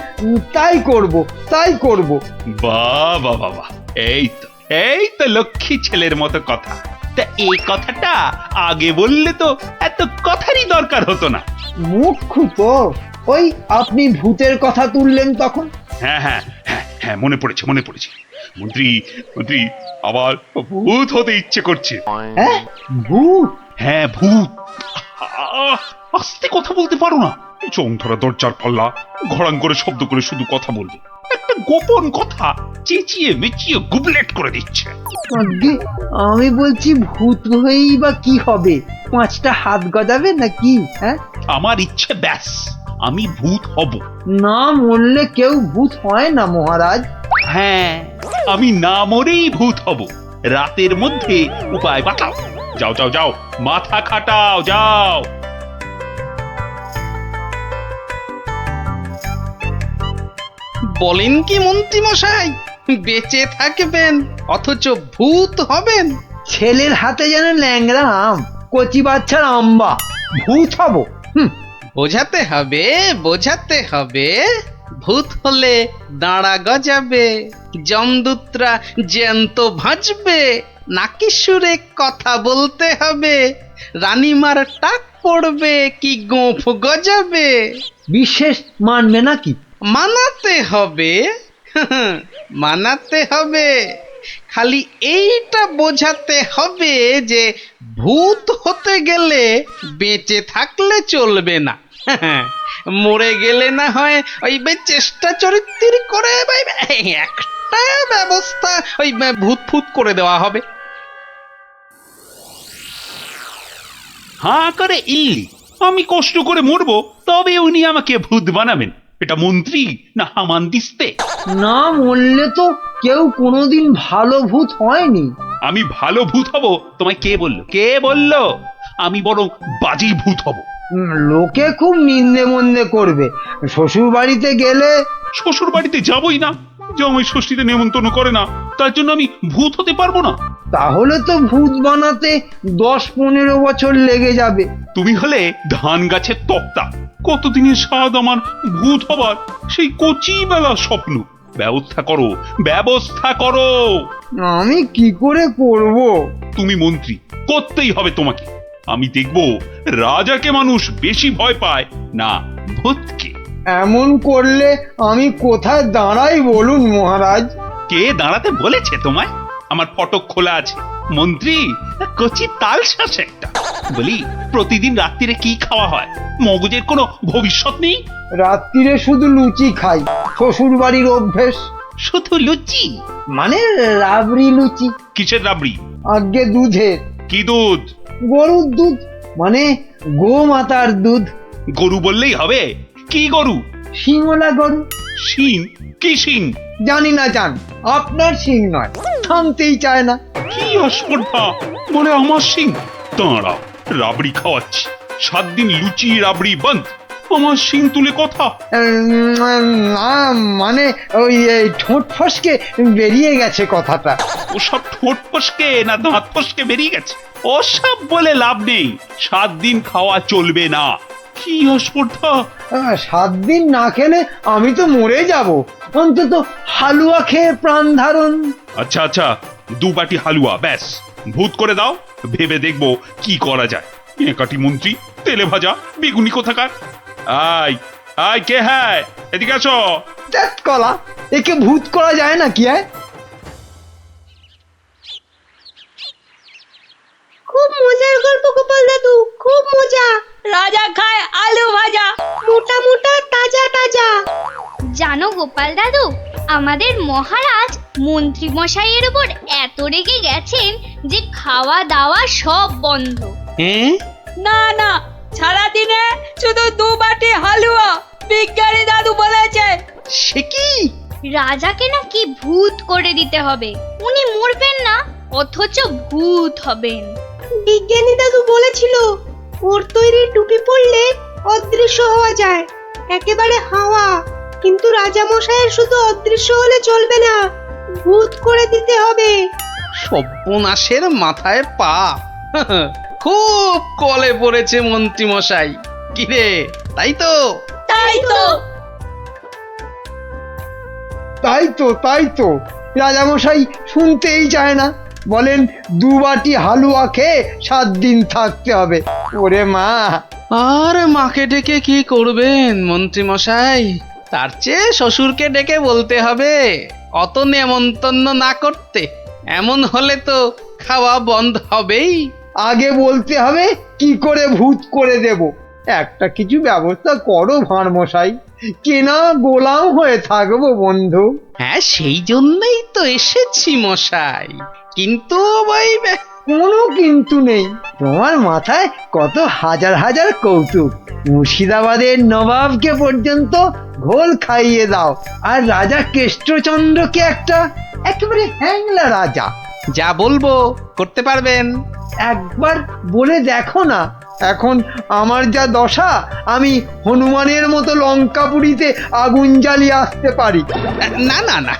তাই করব। বাবা বাবা, এই তো লক্ষ্মী ছেলের মতো কথা। তা এই কথাটা আগে বললে তো এত কথারই দরকার হতো না। মুখ্য তো ওই আপনি ভূতের কথা তুললেন তখন। হ্যাঁ, মনে পড়েছে। মন্ত্রী আবার ভূত হতে ইচ্ছে করছে। হ্যাঁ, ভূত? হ্যাঁ, ভূত। আস্তে কথা বলতে পারো না? চোখ ধরা দরজার পাল্লা, ঘড়াং করে শব্দ করে শুধু কথা বলবে। একটা গোপন কথা চেঁচিয়ে মেচিয়ে গুবলেট করে দিচ্ছে। আমি বলছি ভূত হয়েই বা কি হবে? 5টা হাত গজাবে নাকি? হ্যাঁ, আমার ইচ্ছে ব্যাস, আমি ভূত হব। না মরলে কেউ ভূত হয় না মহারাজ। হ্যাঁ, আমি না মরেই ভূত হব। রাতের মধ্যে উপায় বাতাও। যাও, মাথা খাটাও, যাও। বলেন কি মন্ত্রী মশাই, বেঁচে থাকবেন অথচ ভূত হবেন? ছেলের হাতে যেন ল্যাংড়া আম, কচি বাচ্চার আম্বা, ভূত হব? বোঝাতে হবে। ভূত হলে দাঁড়া গজাবে, যমদূতরা জ্যান্ত ভাজবে, নাকি সুরে কথা বলতে হবে, রানীমার টাক পড়বে কি গোঁফ গজাবে। বিশেষ মানবে নাকি? মানাতে হবে। খালি এইটা বোঝাতে হবে যে ভূত হতে গেলে বেঁচে থাকলে চলবে না, মরে গেলে না হয় ওই চেষ্টা চরিত্র করে একটা ব্যবস্থা ওই ভূত করে দেওয়া হবে। হাঁ করে ইল্লি, আমি কষ্ট করে মরবো তবে উনি আমাকে ভূত বানাবেন? এটা মন্ত্রী না হামানদিস্তে? না মরলে তো কেউ কোনোদিন ভালো ভূত হয়নি। আমি ভালো ভূত হব তোমায় কে বললো? আমি বরং বাজি ভূত হব। লোকে খুব নিন্দে মন্দে করবে। শ্বশুর বাড়িতে গেলে? শ্বশুর বাড়িতে যাবই না, জামাই ষষ্ঠীতে নেমন্তন্ন করে না, তার জন্য আমি ভূত হতে পারবো না। তাহলে তো ভূত বানাতে 10-15 বছর লেগে যাবে। তুমি হলে ধান গাছের তক্তা, কতদিনের স্বাদ আমার ভূত হবার, সেই কচি বেলা স্বপ্ন। ব্যবস্থা করো। আমি কি করে করব? তুমি মন্ত্রী, করতেই হবে তোমাকে। আমি দেখব রাজাকে মানুষ বেশি ভয় পায় না ভূতকে। এমন করলে আমি কোথায় দাঁড়াই বলুন মহারাজ? কে দাঁড়াতে বলেছে তোমায়? আমার ফটক খোলা আছে। মন্ত্রী কচি তাল শ্বাস একটা। বলি, প্রতিদিন রাত্রিরে কি খাওয়া হয়? মগজের কোনো ভবিষ্যৎ নেই? রাত্রিরে শুধু লুচি খাই, শ্বশুর বাড়ির অভ্যেস। শুধু লুচি? মানে রাবড়ি লুচি। কিসের রাবড়ি? আগে দুধের। কি দুধ? গরুর দুধ, মানে গোমাতার দুধ। গরু বললেই হবে? কি গরু? সিংহলা গরু। শিং? কি শিং? জানি না জান, আপনার সিং নয়, থামতেই চায় না। কি অস্পর্ধা! বলে আমার শিং। দাঁড়া, রাবড়ি খাওয়াচ্ছি। 7 দিন লুচি রাবড়ি বন্ধ, আমার শিং তুলে কথা। না মানে ওই এই ঠোঁট ফসকে বেরিয়ে গেছে কথাটা। ওসব ঠোঁট ফসকে না দাঁত ফসকে বেরিয়ে গেছে, ওসব বলে লাভ নেই। 7 দিন খাওয়া চলবে না। কি অস্পর্ধা! 7 দিন না খেলে আমি তো মরে যাব, অন্তত হালুয়া খেয়ে প্রাণ ধারণ। আচ্ছা আচ্ছা, 2 বাটি হালুয়া ব্যাস। ভূত করে দাও, ভেবে দেখবো কি করা যায়। একাটি মন্ত্রী, তেলে ভাজা বেগুনি কোথাকার। আয় আয়, কে হ্যায়? এদিকে আসো। ধ্যাৎ কলা, একে ভূত করা যায় না কি? খুব মজার গল্প গোপাল দাদু, খুব মজা। রাজা খায় আলু ভাজা, মোটা মোটা তাজা তাজা। জানো গোপাল দাদু, আমাদের মহারাজ মন্ত্রী মশাইয়ের উপর এত রেগে গেছেন যে খাওয়া দাওয়া সব বন্ধ। হ্যাঁ? না না, সারাদিনে শুধু 2 বাটি হালুয়া। বিজ্ঞানী দাদু বলেছে। সে কি? রাজাকে নাকি ভূত করে দিতে হবে, উনি মরবেন না অথচ ভূত হবেন। বিজ্ঞানী দাদু বলেছিল ওর তৈরি টুপি পরলে অদৃশ্য হওয়া যায়, একেবারে হাওয়া। কিন্তু রাজা মশাইয়ের শুধু অদৃশ্য হলে চলবে না, ভূত করে দিতে হবে। সর্বনাশের মাথায় পা। খুব কলে পড়েছে মন্ত্রী মশাই। কিরে, তাই তো? তাই তো। তাই তো রাজামশাই শুনতেই চায় না, বলেন 2 বাটি হালুয়া খেয়ে 7 দিন থাকতে হবে। ওরে মা! আর মাকে ডেকে কি করবেন মন্ত্রী মশাই? তার চেয়ে শ্বশুরকে ডেকে বলতে হবে অত নেমন্তন্ন না করতে। এমন হলে তো খাওয়া বন্ধ হবেই। আগে বলতে হবে কি করে ভূত করে দেব। একটা কিছু ব্যবস্থা করো ভাঁড় মশাই, কেনা গোলাম হয়ে থাকবো বন্ধু। হ্যাঁ, সেই জন্যই তো এসেছি মশাই। কিন্তু ওই কোনো কিন্তু নেই, তোমার মাথায় কত হাজার হাজার কৌতুক। মুর্শিদাবাদের নবাবকে পর্যন্ত ঘোল খাইয়ে দাও, আর রাজা কেষ্টচন্দ্রকে একেবারে হ্যাংলা রাজা। যা বলবো করতে পারবেন। একবার বলে দেখো না। এখন আমার যা দশা, আমি হনুমানের মতো লঙ্কাপুরীতে আগুন জ্বালিয়ে আসতে পারি। না না না,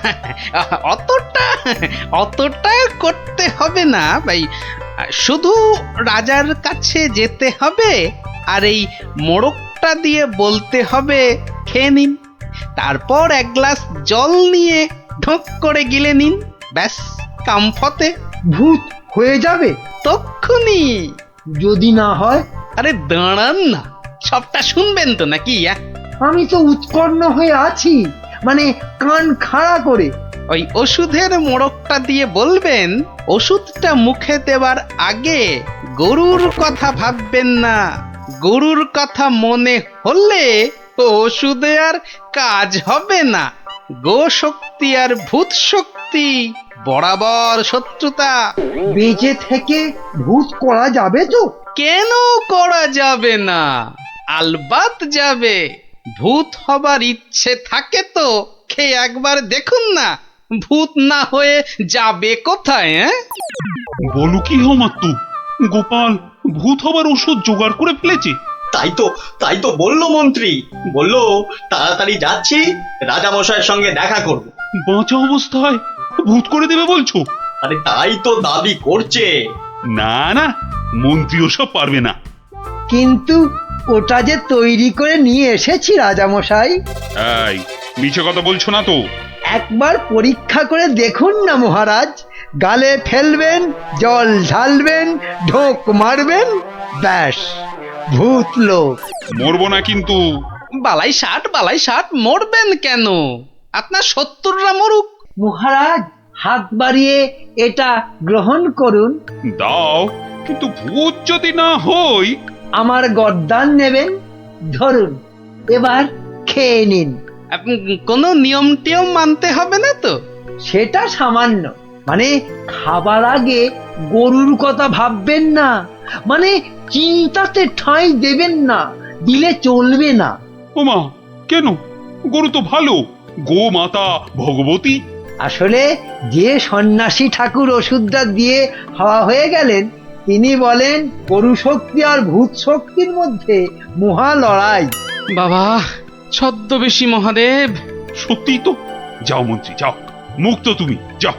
অতটা করতে হবে না ভাই। শুধু রাজার কাছে যেতে হবে আর এই মোড়কটা দিয়ে বলতে হবে খেয়ে নিন, তারপর 1 গ্লাস জল নিয়ে ঢোক করে গিলে নিন, ব্যাস কাম ফতে। ভূত হয়ে যাবে তক্ষুনি। যদি না হয়? আরে দাঁড়ান না, সবটা শুনবেন তো নাকি? আমি তো উৎকণ্ঠ হয়ে আছি, মানে কান খাড়া করে। ওই ওষুধের মোড়কটা দিয়ে বলবেন ওষুধটা মুখে দেওয়ার আগে গরুর কথা ভাববেন না। গরুর কথা মনে হলে ওষুধে আর কাজ হবে না। গো শক্তি আর ভূত শক্তি বরাবর শত্রুতা। বেঁচে থেকে ভূত করা যাবে তো? কেন করা যাবে না? আলবাত যাবে। ভূত হবার ইচ্ছে থাকে তো খেয়ে একবার দেখুন না, ভূত না হয়ে যাবে কোথায়? বলো কি মাত্তু, গোপাল ভূত হবার ওষুধ জোগাড় করে ফেলেছে। তাই তো বললো মন্ত্রী, বললো তাড়াতাড়ি যাচ্ছি, রাজামশাইয়ের সঙ্গে দেখা করব। বাঁচা অবস্থায় ভূত করে দেবে বলছো? আরে তাই তো দাবি করছে। না না, মন্ত্রী ওসব পারবে না। কিন্তু ওটা যে তৈরি করে নিয়ে এসেছি রাজামশাই। এই মিছে কথা বলছো না তো? একবার পরীক্ষা করে দেখুন না মহারাজ। গালে ফেলবেন, জল ঢালবেন, ঢোক মারবেন, ব্যাস ভূত লোক। মরবো না কিন্তু। বালাই ষাট মরবেন কেন? আপনার 70রা মরুক। মহারাজ হাত বাড়িয়ে এটা গ্রহণ করুন। দাও, কিন্তু ভূত যদি না হই? আমার গর্দান নেবেন, ধরুন, এবার খেয়ে নিন। কোনো নিয়ম টিয়ম মানতে হবে না তো? সেটা সামান্য, মানে খাবার আগে গরুর কথা ভাববেন না, মানে চিন্তাতে ঠাঁই দেবেন না, দিলে চলবে না। ওমা, কেন? গরু তো ভালো। গো মাতা ভগবতী। আসলে যে সন্ন্যাসী ঠাকুর ওষুধটা দিয়ে হাওয়া হয়ে গেলেন, তিনি বলেন গরু শক্তি আর ভূত শক্তির মধ্যে মহা লড়াই। বাবা ছদ্মবেশী মহাদেব। সত্যি তো। যাও মন্ত্রী যাও, মুক্ত তুমি, যাও।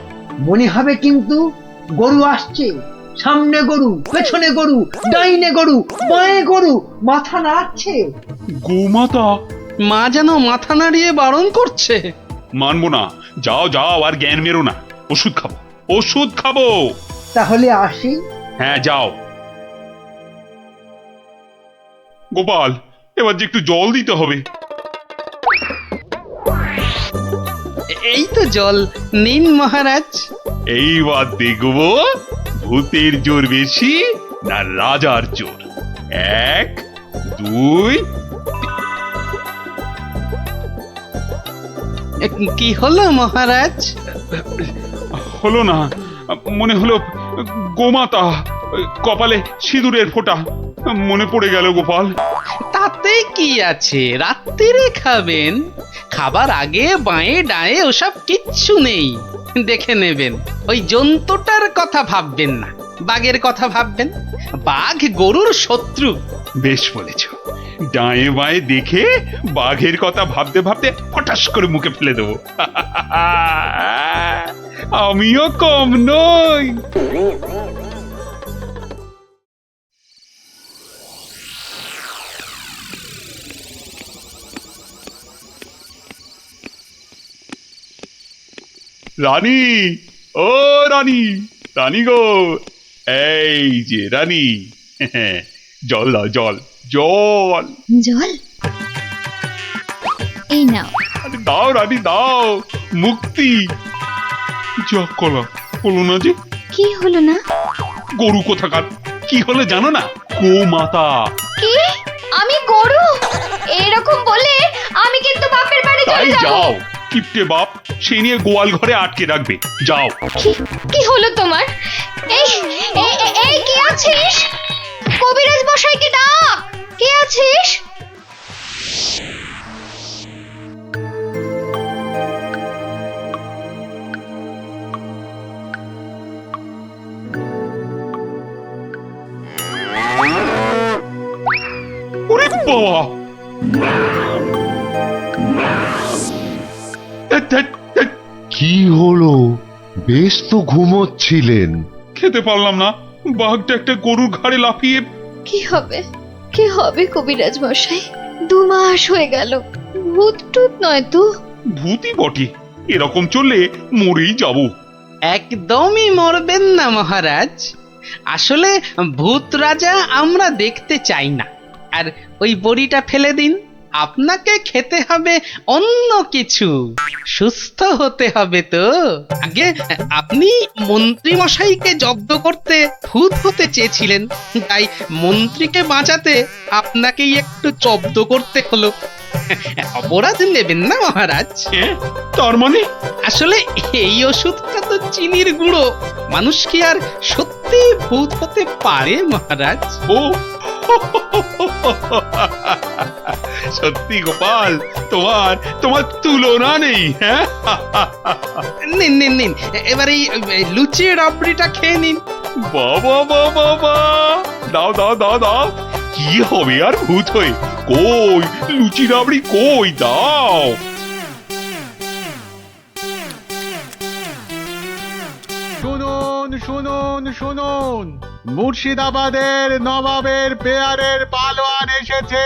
মনে হবে কিন্তু গরু আসছে, সামনে গরু, পেছনে গরু, ডাইনে গরু, বাঁয়ে গরু, মাথা নাড়ছে। গোমাতা। মা যেন মাথা নাড়িয়ে বারণ করছে। মানবো না, যাও যাও, আর জ্ঞান মেরো না। ওষুধ খাবো, ওষুধ খাবো। তাহলে আসি। হ্যাঁ যাও। গোপাল, এবার যে একটু জল দিতে হবে। এই তো জল নিন মহারাজ। এইবার দেখবো ভূতের জোর বেশি না রাজার জোর। 1 2। কি হলো মহারাজ? হলো না, মনে হলো গোমাতা, কপালে সিঁদুরের ফোঁটা মনে পড়ে গেল গোপাল। তাতে কি আছে, রাত্রিরে খাবেন। খাবার আগে বাঁয়ে ডায়ে ওসব কিচ্ছু নেই, দেখে নেবেন। ওই জন্তুটার কথা ভাববেন না, বাঘের কথা ভাববেন। বাঘ গরুর শত্রু। বেশ বলেছ, ডায়ে বাঁয়ে দেখে বাঘের কথা ভাবতে ভাবতে হঠাৎ করে মুখে ফেলে দেবো। আমিও কম নই। রানী, ও রানী, রানী গো, এই যে রানী, জল দাও, জল জল। জল এই নাও। আরে দাও রানী দাও, মুক্তি। যা কলা হলো না যে। কি হলো না? গরু কোথাকার, কি হলো জানো না? গোমাতা। কি? আমি গরু? এরকম বলে আমি কিন্তু বাপের বাড়ি চলে তাই যাব। যাও, কিপটে বাপ সে নিয়ে গোয়াল ঘরে আটকে রাখবে। যাও। কি হলো তোমার? এই এই এই কে আছিস? কবিরাজ মশাইকে ডাক। কে আছিস? ওরে বাবা! কি হলো? বেশ তো ঘুমোচ্ছিলেন। খেতে পারলাম না, বাঘটা একটা গরুর ঘাড়ে লাফিয়ে। কি হবে? কি হবে কবিরাজ মশাই? 2 মাস হয়ে গেল। ভূত টুত নয় তো? ভূতই বটে, এরকম চললে মরেই যাব। একদমই মরবেন না মহারাজ। আসলে ভূত রাজা আমরা দেখতে চাই না। আর ওই বড়িটা ফেলে দিন, আপনাকে খেতে হবে অন্য কিছু। সুস্থ হতে হবে তো। আগে আপনি মন্ত্রী মশাইকে জব্দ করতে ভূত হতে চেয়েছিলেন, তাই মন্ত্রীকে বাঁচাতে আপনাকেই একটু জব্দ করতে হলো। অপরাধ নেবেন না মহারাজ। তার মানে? আসলে এই ওষুধটা তো চিনির গুঁড়ো। মানুষ কি আর সত্যি ভূত হতে পারে মহারাজ? ও সত্যি গোপাল, তোমার তোমার তুলনা নেই। হ্যাঁ, নিন নিন নিন, এবার এই লুচি রাবড়িটা খেয়ে নিন। বাবা বাবা বাবা, দাও দাও দাও দাও। কি হবে আর ভূত হয়ে? কই লুচি রাবড়ি কই, দাও। শুনুন শুনুন শুনুন, মুর্শিদাবাদের নবাবের পেয়ারের পালোয়ান এসেছে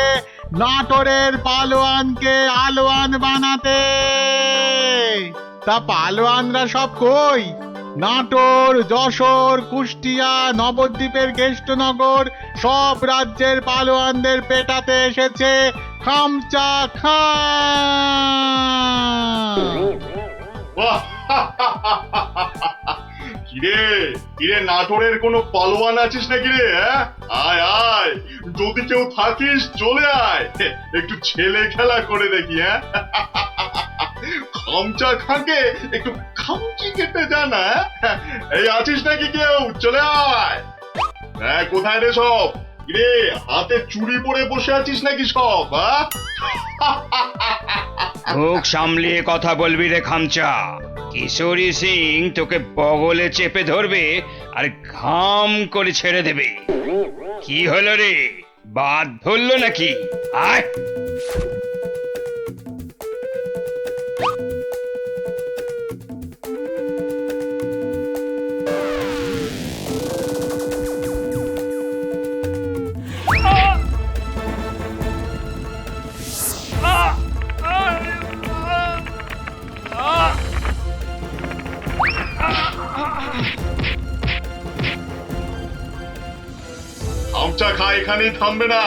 নাটোরের পালোয়ানকে আলোয়ান বানাতে। তা পালোয়ানরা সব কই? নাটোর, যশোর, কুষ্টিয়া, নবদ্বীপের কেষ্টনগর সব রাজ্যের পালোয়ানদের পেটাতে এসেছে খামচা খান। কিরে কিরে, নাটোরের কোনো পালোয়ান আছিস নাকি রে? আয় আয়, যদি কেউ থাকিস চলে আয়, একটু ছেলে খেলা করে দেখি। খামচা খাকে একটু খামচি কেটে জানা। এই আছিস নাকি কেউ? চলে আয়। কোথায় রে সব? কিরে হাতে চুড়ি পরে বসে আছিস নাকি সব? মুখ সামলিয়ে কথা বলবি রে খামচা। কিশোরী সিং তোকে বগলে চেপে ধরবে আর ঘাম করে ছেড়ে দেবে। কি হলো রে, বাদ ধরলো নাকি? আয় খামচা খা এখানেই থামবে না।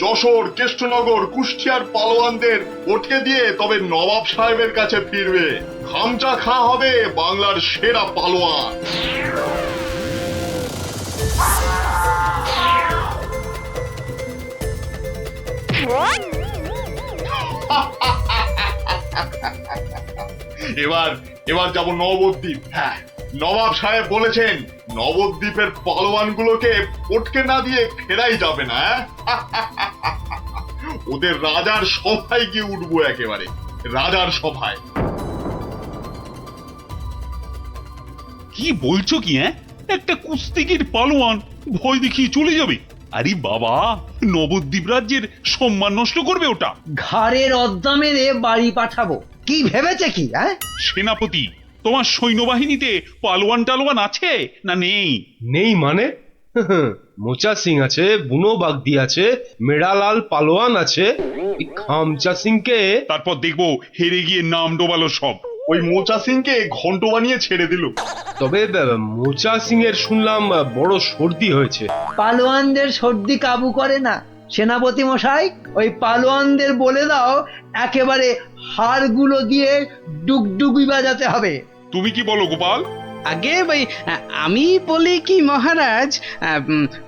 যশোর, কৃষ্ণনগর, কুষ্টিয়ার পালোয়ানদের ওঠে দিয়ে তবে নবাব সাহেবের কাছে ফিরবে। খামচা খা হবে বাংলার সেরা পালোয়ান। এবার এবার যাব নবদ্বীপ। হ্যাঁ, নবাব সাহেব বলেছেন নবদ্বীপের পালোয়ানগুলোকে ফটকে না দিয়ে ফেরাই যাবে না। ওদের রাজার সভায় গিয়ে উঠবো, একেবারে রাজার সভায়। কি বলছো কি? একটা কুস্তিগির পালোয়ান ভয় দেখিয়ে চলে যাবে? আরে বাবা, নবদ্বীপ রাজ্যের সম্মান নষ্ট করবে ওটা। ঘাড়ের অদ্দা মেরে বাড়ি পাঠাবো। কি ভেবেছে কি? সেনাপতি, তোমার সৈন্যবাহিনীতে পালোয়ান টালোয়ান আছে না নেই? নেই মানে? মোচা সিং আছে, বুনো বাগদি আছে, মেড়ালাল পালোয়ান আছে। এই খামচা সিংকে তারপর দেখবো হেরে গিয়ে নাম ডোবালো সব। ওই মোচা সিংকে ঘন্ট বানিয়ে ছেড়ে দিল। তবে মোচা সিং এর শুনলাম বড় সর্দি হয়েছে। পালোয়ানদের সর্দি কাবু করে না সেনাপতি মশাই। ওই পালোয়ানদের বলে দাও একেবারে হাড়গুলো দিয়ে ডুগডুগি বাজাতে হবে। তুমি কি বলো গোপাল? আগে ভাই আমি বলি কি মহারাজ,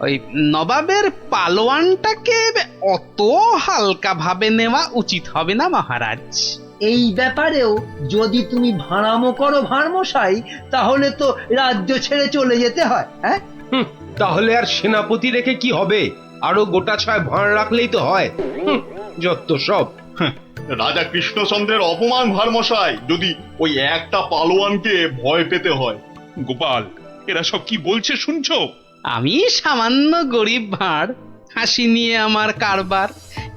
ওই নবাবের পালোয়ানটাকে অত হালকা ভাবে নেওয়া উচিত হবে না মহারাজ। এই ব্যাপারেও যদি তুমি ভাড়ামো করো ভাড়মশাই, তাহলে তো রাজ্য ছেড়ে চলে যেতে হয়। হ্যাঁ, তাহলে আর সেনাপতি রেখে কি হবে? আরো গোটা ছয় ভাঁড় রাখলেই তো হয়। যত সব। রাজা কৃষ্ণচন্দ্রের অপমান ভারমশাই, যদি ওই একটা পালোয়ানকে ভয় পেতে হয়। গোপাল, এরা সব কি বলছে শুনছো? আমি সামান্য গরিব ভাঁড়, হাসি নিয়ে আমার কারবার।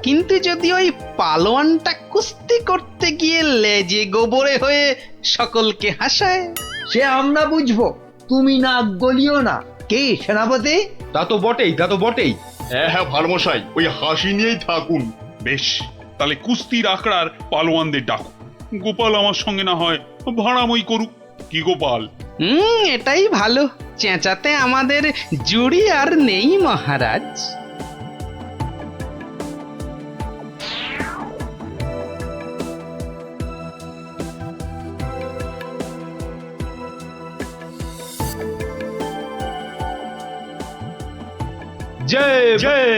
কিন্তু যদি ওই পালোয়ানটা কুস্তি করতে গিয়ে লেজে গোবরে হয়ে সকলকে হাসায়, সে আমরা বুঝবো, তুমি নাক গলিও না। কি সেনাপতি? তা তো বটেই, তা তো বটেই। হ্যাঁ হ্যাঁ ভারমশাই, ওই হাসি নিয়েই থাকুন। বেশ, তাহলে কুস্তির আখড়ার পালোয়ানদের ডাকো। গোপাল আমার সঙ্গে না হয় ভাড়ামই করুক। কি গোপাল? এটাই ভালো। চেঁচাতে আমাদের জুড়ি আর নেই মহারাজ। জয় জয়।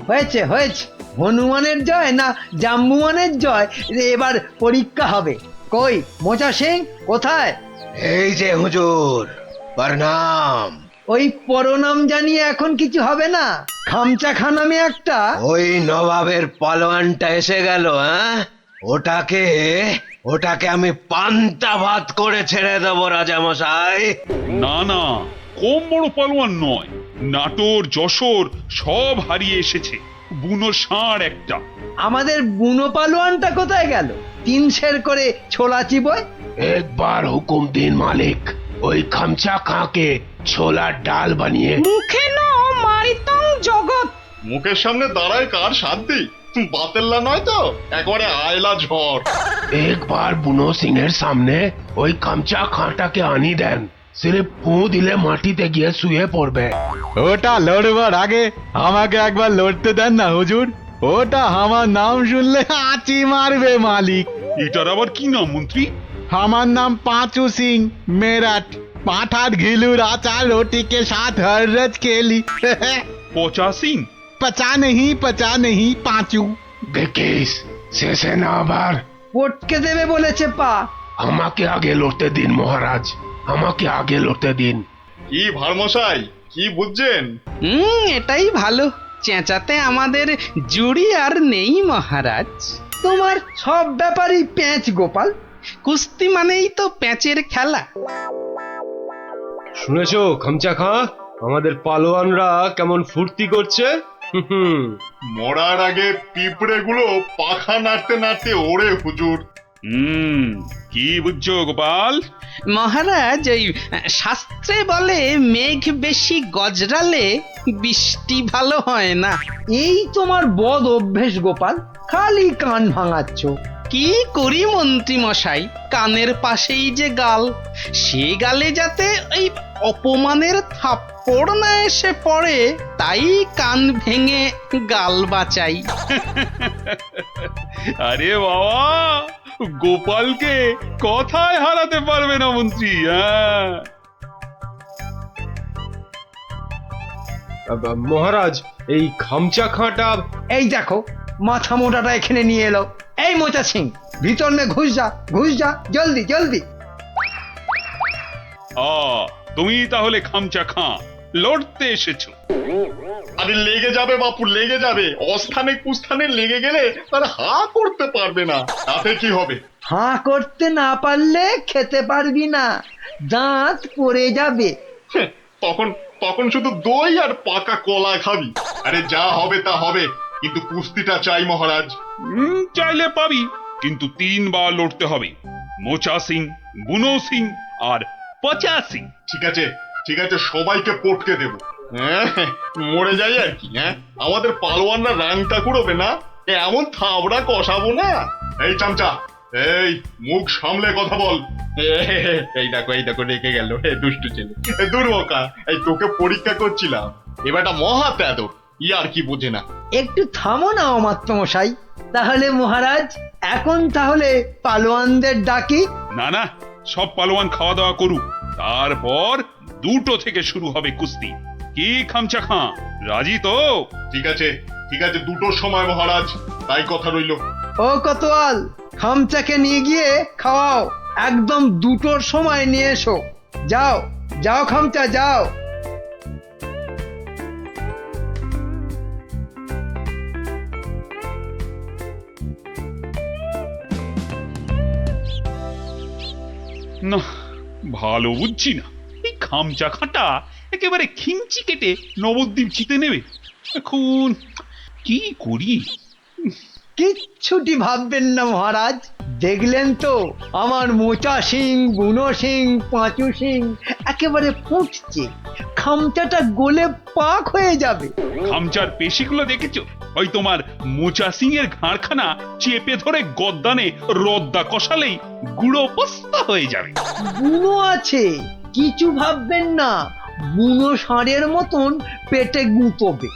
হয়েছে হয়েছে, হনুমানের জয় না জাম্বুয়ানের জয় এবার পরীক্ষা হবে। কই মোচা সিং কোথায়? এই যে হুজুর, প্রণাম। ওই পরনাম জানিয়ে এখন কিছু হবে না। খামচা খানামে একটা ওই নবাবের পালোয়ানটা এসে গেল। ওটাকে আমি পান্তা ভাত করে ছেড়ে দেবো রাজামশাই। না না, কম বড় পালোয়ান নয়। নাটোর, যশোর সব হারিয়ে এসেছে, বুনো ষাঁড় একটা। আমাদের বুনো পালোয়ানটা কোথায় গেল? 3 সের করে ছোলা চিবয়। একবার হুকুম দিন মালিক, ওই খামচা খাঁকে ছোলার ডাল বানিয়ে। মুখে ন মারিতং জগৎ। মুখের সামনে দাঁড়ায় কার শান্তি? বাতেল্লা নয় তো, একবারে আয়লা ঝড়। একবার বুনো সিং এর সামনে ওই খামচা খাঁটাকে আনি দেন, সিরে ফু দিলে মাটিতে গিয়ে শুয়ে পড়বে। ওটা লড়বার আগে আমাকে একবার লড়তে দেন না হুজুর। ওটা আমার নাম শুনলে আঁচি মারবে মালিক। এটার আবার কি নাম মন্ত্রী? আমার নাম পাঁচু সিং মেরাট। পাঠার ঘিলুর আচার रोटी के साथ हर रोज खेली। পচা সিং? पचा नहीं पांचू। দেখিস শেষে না আবার পটকে দেবে বলেছে পা। আমাকে আগে লড়তে দিন মহারাজ, আমাকে আগে লড়তে দিন। কি ভারমশাই, কি বুঝছেন? এটাই ভালো। চেঁচাতে আমাদের জুড়ি আর নেই মহারাজ। তোমার সব ব্যাপারই প্যাঁচ গোপাল। কুস্তি মানেই তো প্যাঁচের খেলা। শুনেছো খামচা খাঁ, আমাদের পালোয়ানরা কেমন ফুর্তি করছে? মরার আগে পিঁপড়ে গুলো পাখা নাড়তে নাড়তে ওড়ে হুজুর। কি বুঝছো গোপাল? মহারাজ, ওই শাস্ত্রে বলে মেঘ বেশি গজরালে বৃষ্টি ভালো হয় না। এই তোমার বদ অভ্যেস গোপাল, খালি কান ভাঙাচ্ছ। কি করি মন্ত্রী মশাই, কানের পাশেই যে গাল, সে গালে যাতে ওই অপমানের থাপ্পড় না এসে পড়ে, তাই কান ভেঙে গাল বাঁচাই। আরে বাবা, গোপালকে কথায় হারাতে পারবে না মন্ত্রী। মহারাজ, এই খামচা খাঁটা। এই দেখো, মাথা মোটাটা এখানে নিয়ে এলো। এই মোচা সিং, ভিতর মে ঘুষ যা জলদি জলদি। তুমি তাহলে খামচা খাঁ লড়তে এসেছো? আরে লেগে যাবে বাপু, লেগে যাবে। অস্থানে কুস্থানে লেগে গেলে তার হা করতে পারবে না, তাতে কি হবে? হাঁ করতে না পারলে খেতে পারবি না, দাঁত পড়ে যাবে। তখন তখন শুধু দই আর পাকা কলা খাবি। আরে যা হবে তা হবে, কিন্তু কুস্তিটা চাই মহারাজ। চাইলে পাবি, কিন্তু 3 বার লড়তে হবে। মোচা সিং, বুনো সিং আর পচা সিং। ঠিক আছে ঠিক আছে, সবাইকে পটকে দেব। মরে যাই আর কি। আমাদের পালোয়ানরা রাংটা কুড়োবে না, এমন থাবড়া কষাবো না। এই চামচা, এই মুখ সামলে কথা বল। এই দেখো রেখে গেল দুষ্টু ছেলে। দুর্বকা, এই তোকে পরীক্ষা করছিলাম, এবারটা মহা তেদর, আর কি বোঝে না। একটু থামো না অমাত্য মশাই। তাহলে মহারাজ, এখন তাহলে পালোয়ানদের ডাকি। না, সব পালোয়ান খাওয়া দাওয়া করুক, তারপর 2টো থেকে শুরু হবে কুস্তি। কি খামচা খাঁ, রাজি তো? ঠিক আছে 2টোর সময় মহারাজ, তাই কথা রইল। ও কোতোয়াল, খামচাকে নিয়ে গিয়ে খাওয়াও, একদম 2টোর সময় নিয়ে এসো। যাও খামচা, যাও। না, ভালো বুঝছি না। এই খামচা খাঁটা একেবারে খিঞ্চি কেটে নবদ্বীপ জিতে নেবে। এখন কি করি? কিচ্ছুটি ভাববেন না মহারাজ, দেখলেন তো আমার মোচা সিং, বুনো সিং, পাঁচু সিং একেবারে ফুটছে। খামচাটা গলে পাক হয়ে যাবে। খামচার পেশিগুলো দেখেছো? ওই তোমার মোচা সিং এর ঘাড়খানা চেপে ধরে গদ্দানে রদ্দা কষালেই গুঁড়ো পস্তা হয়ে যাবে। বুনো আছে, কিছু ভাববেন না, বুনো ষাঁড়ের মতন পেটে গুঁতোবে।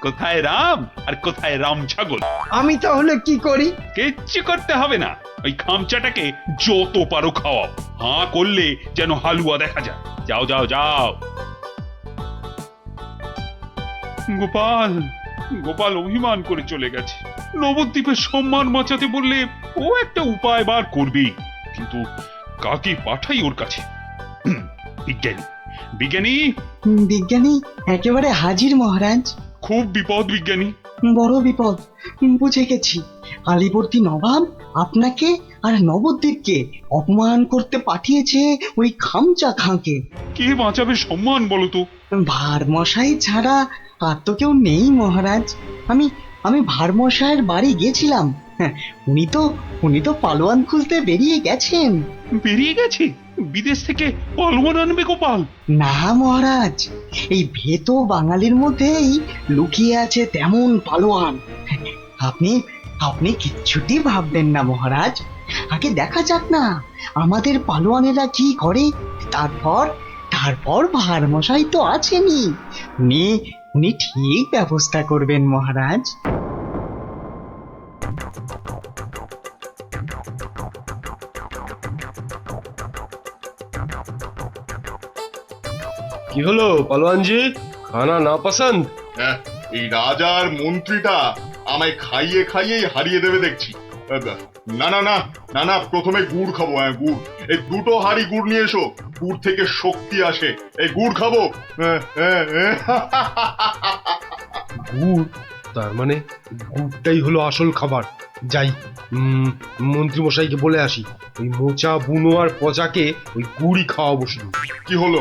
কোথায় রাম আর কোথায় রাম ছাগল? আমি তাহলে কি করি? কিচ্ছু করতে হবে না, ওই খামচাটাকে যত পারো খাওয়াও। হাঁ করলে যেন হালুয়া দেখা যায়। যাও। গোপাল অভিমান করে চলে গেছে। নবদ্বীপের সম্মান বাঁচাতে বললে ও একটা উপায় বার করবে, কিন্তু কাকে পাঠাই ওর কাছে? বিজ্ঞানী একেবারে হাজির মহারাজ। খুব বিপদ বিজ্ঞানী, বড় বিপদ। বুঝে গেছি, আলীবর্দী নবাব আপনাকে আর নবদ্বীপকে অপমান করতে পাঠিয়েছে ওই খামচা খাঁকে। কে বাঁচাবে সম্মান বলো তো? ভারমশাই ছাড়া আর তো কেউ নেই মহারাজ। আমি ভারমশাইয়ের বাড়ি গেছিলাম। উনি তো পালোয়ান খুঁজতে বেরিয়ে গেছেন। বেরিয়ে গেছে? বিদেশ থেকে পালোয়ান আনবে গোপাল? না মহারাজ, এই ভেতো বাঙালির মধ্যেই লুকিয়ে আছে তেমন পালোয়ান। আপনি কিচ্ছুটি ভাববেন না মহারাজ, আগে দেখা যাক না আমাদের পালোয়ানেরা কি করে, তারপর ভারমশাই তো আছেনই, উনি ঠিক ব্যবস্থা করবেন মহারাজ। কি হলো পালোয়ানজি, খানা না পছন্দ? এই রাজার মন্ত্রীটা আমায় খাইয়ে খাইয়েই হারিয়ে দেবে দেখছি। না, প্রথমে গুড় খাবো। গুড়, এই 2টো হাঁড়ি গুড় নিয়ে এসো, গুড় থেকে শক্তি আসে, এই গুড় খাবো। গুড়? তার মানে গুড়টাই হলো আসল খাবার। যাই, মন্ত্রী মশাইকে বলে আসি ওই মোচা বুনো আর পচাকে ওই গুড়ি খাওয়াবো শুধু। কি হলো?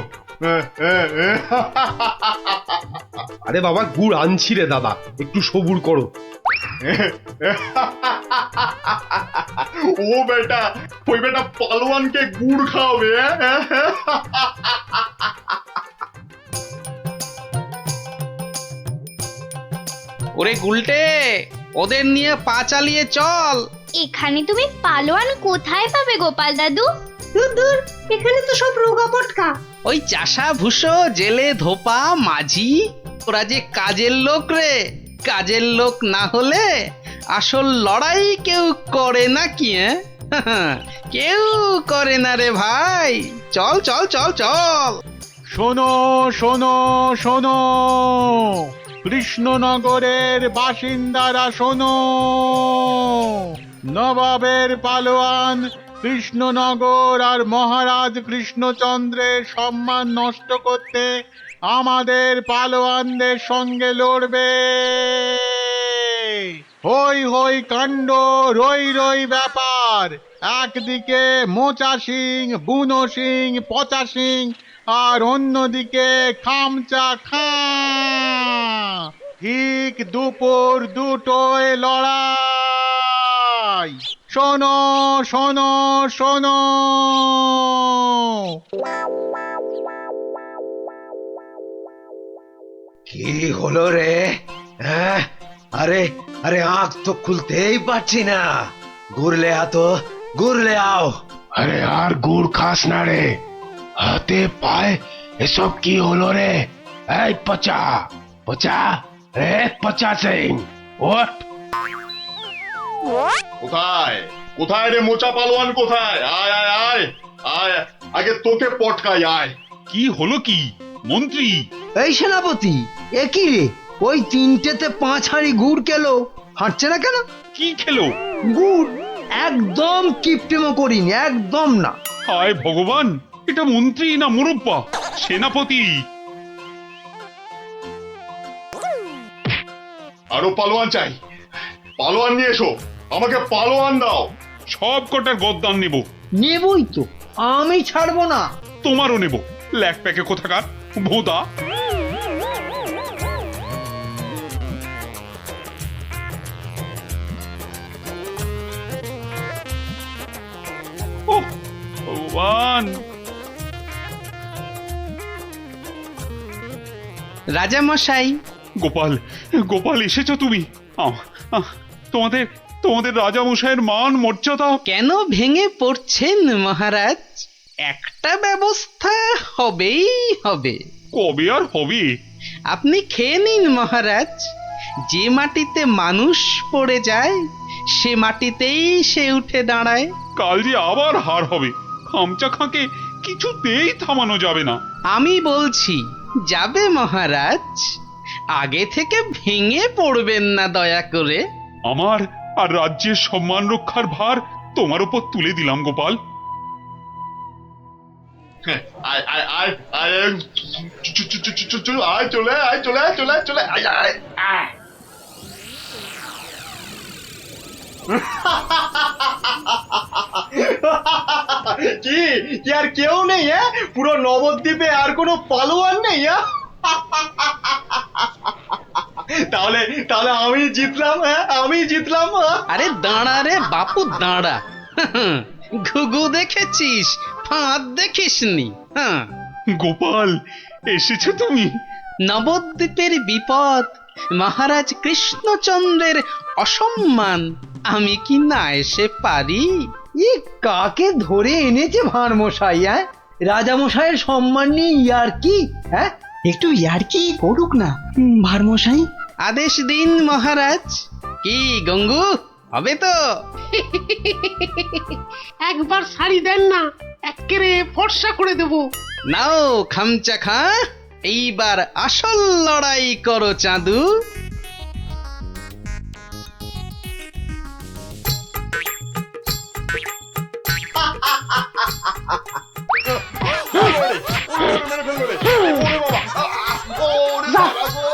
আরে বাবা, গুড় আনছি রে দাদা, একটু সবুর করো। ও বেটা, ওই বেটা পালোয়ানকে গুড় খাওয়াবে? ওরে গুলটে, ওদের নিয়ে পা চালিয়ে চল। এখানে তুমি পালোয়ান কোথায় পাবে গোপাল দাদু? দূর দূর, এখানে তো সব রোগা পটকা। ওই চাষা ভুষো, জেলে ধোপা, মাঝি, ওরা যে কাজের লোক রে। কাজের লোক না হলে আসল লড়াই কেউ করে না কি? কেউ করে না রে ভাই। চল চল চল চল। শোনো শোনো শোনো, কৃষ্ণনগরের বাসিন্দারা শোনো, নবাবের পালোয়ান কৃষ্ণনগর আর মহারাজ কৃষ্ণচন্দ্রের সম্মান নষ্ট করতে আমাদের পালোয়ানদের সঙ্গে লড়বে। হই হই কাণ্ড, রই রই ব্যাপার। একদিকে মোচা সিং, বুনো সিং, পচা সিং, আর অন্যদিকে খামচা খা। ঠিক দুপুর দুটোয় লড়াই। শোনো শোনো শোনো। কি হলো রে? হ্যাঁ, আরে আরে আঁখ তো খুলতেই পারছি না। ঘুরলে আতো, ঘুরলে আও। আরে আর গুড় খাস না রে, হাতে পায়ে এসব কি হলো রে? এই পচা পচা, রে পচা সিং, ওঠ। কোথায় কোথায় রে মোচা পালোয়ান, কোথায়? আয় আয় আয় আয়, আগে তোকে পটকাই, আয়। কি হলো কি মন্ত্রী? এই সেনাপতি, এ কি রে? ওই তিনটেতে 5 হাঁড়ি গুড় খেলো, হাঁটছে না কেন? কি খেলো? গুড়। একদম কিপটেমো করিনি, একদম না। হায় ভগবান, এটা মন্ত্রী না মুরব্বা? সেনাপতি। আরো পালোয়ান চাই, পালোয়ান নিয়ে এসো, আমাকে পালোয়ান দাও। সব কটার গদ্দান নেব। নেবই তো, আমি ছাড়বো না। তোমারও নেব, ল্যাক প্যাকে কোথাকার ভোদা। ভগবান। রাজা মশাই। গোপাল, গোপাল এসেছো তুমি? তোমাদের তোমাদের রাজা মশাইয়ের মান মর্যাদা কেন ভেঙে পড়ছেন মহারাজ? একটা ব্যবস্থা হবেই হবে। কবে আর হবে? আপনি খেয়ে নিন মহারাজ। যে মাটিতে মানুষ পড়ে যায় সে মাটিতেই সে উঠে দাঁড়ায়। কাল যে আবার হার হবে, খামচা খাঁকে কিছুতেই থামানো যাবে না। আমি বলছি যাবে মহারাজ। আগে থেকে ভেঙে পড়বেন না দয়া করে। আমার আর রাজ্যের সম্মান রক্ষার ভার তোমার উপর তুলে দিলাম গোপাল। আয় আয় আয় আয়, আয় চলে আয়, চলে আয়, চলে আয়, চলে আয় আয় আয়। কি কি আর কেউ নেই? হ্যাঁ, পুরো নবদ্বীপে আর কোনো পালোয়ান নেই? তাহলে তাহলে আমি জিতলাম। হ্যাঁ, আমি জিতলাম। আরে দাঁড়া রে বাপু, দাঁড়া। ঘুঘু দেখেছিস, ফাঁদ দেখিসনি? হ্যাঁ গোপাল, এসেছো তুমি? নবদ্বীপের বিপদ, মহারাজ কৃষ্ণচন্দ্রের অসম্মান, আমি কি না এসে পারি? ই কাকে ধরে এনেছে ভাঁড় মশাই? হ্যাঁ, রাজা মশাইয়ের সম্মান নিয়ে ইয়ার্কি? হ্যাঁ, একটু ইয়ার্কি করুক না ভারমশাই। আদেশ দিন মহারাজ। কি গঙ্গু, হবে তো? একবার শাড়ি দেন না, একেবারে ফর্সা করে দেব। নাও খামচা খা, এইবার আসল লড়াই করো চাঁদু।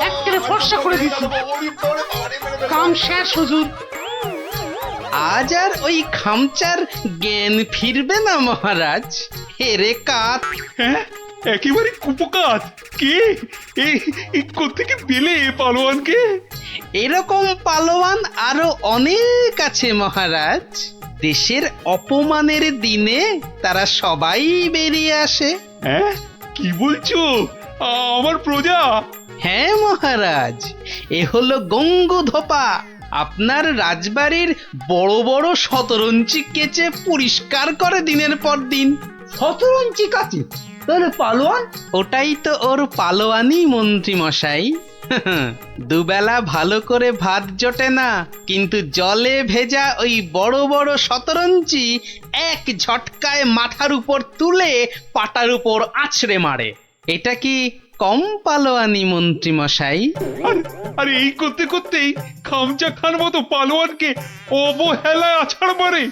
একেবারে ফর্সা করে দিচ্ছি। কাম শেষ হুজুর। আজ আর ওই খামচার জ্ঞান ফিরবে না মহারাজ। হেরে কাত। হ্যাঁ, একেবারে কুপকাত। কে এই কোত্থেকে পেলে পালোয়ানকে? এরকম পালোয়ান আরো অনেক আছে মহারাজ। দেশের অপমানের দিনে তারা সবাই বেরিয়ে আসে। হ্যাঁ, কি বলছো? আমার প্রজা? হ্যাঁ মহারাজ, এ হলো গঙ্গু ধোপা। আপনার রাজবাড়ির বড় বড় শতরঞ্চি কেচে পরিষ্কার করে দিনের পর দিন। শতরঞ্চি কাছে তাহলে পালোয়ান? ওটাই তো ওর পালোয়ানি মন্ত্রী মশাই। দুবেলা ভালো করে ভাত জোটে না, কিন্তু জলে ভেজা ওই বড় বড় শতরঞ্চি এক ঝটকায় মাথার উপর তুলে পাটার উপর আছড়ে মারে। এটা কি কম পালোয়ানি মন্ত্রী মশাই? আরে এই করতে করতেই খামচা খান মতো পালোয়ানকে অবহেলায় আছাড় মারে।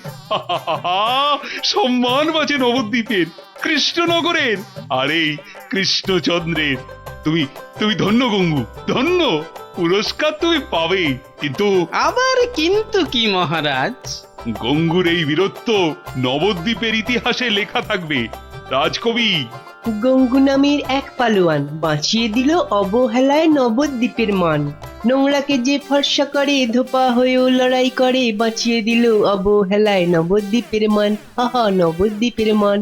সম্মান বাঁচে নবদ্বীপের, কৃষ্ণনগরের, আর এই কৃষ্ণচন্দ্রের। তুমি তুমি ধন্য গঙ্গু, ধন্য। পুরস্কার তুমি পাবে, কিন্তু আবার কিন্তু কি মহারাজ? গঙ্গুর এই বীরত্ব নবদ্বীপের ইতিহাসে লেখা থাকবে। রাজকবি গঙ্গু নামের এক পালোয়ান বাঁচিয়ে দিল অবহেলায় নবদ্বীপের মান। নোংরাকে যে ফর্সা করে ধোপা হয়েও লড়াই করে বাঁচিয়ে দিল অবহেলায় নবদ্বীপের মান। আহা, নবদ্বীপের মান।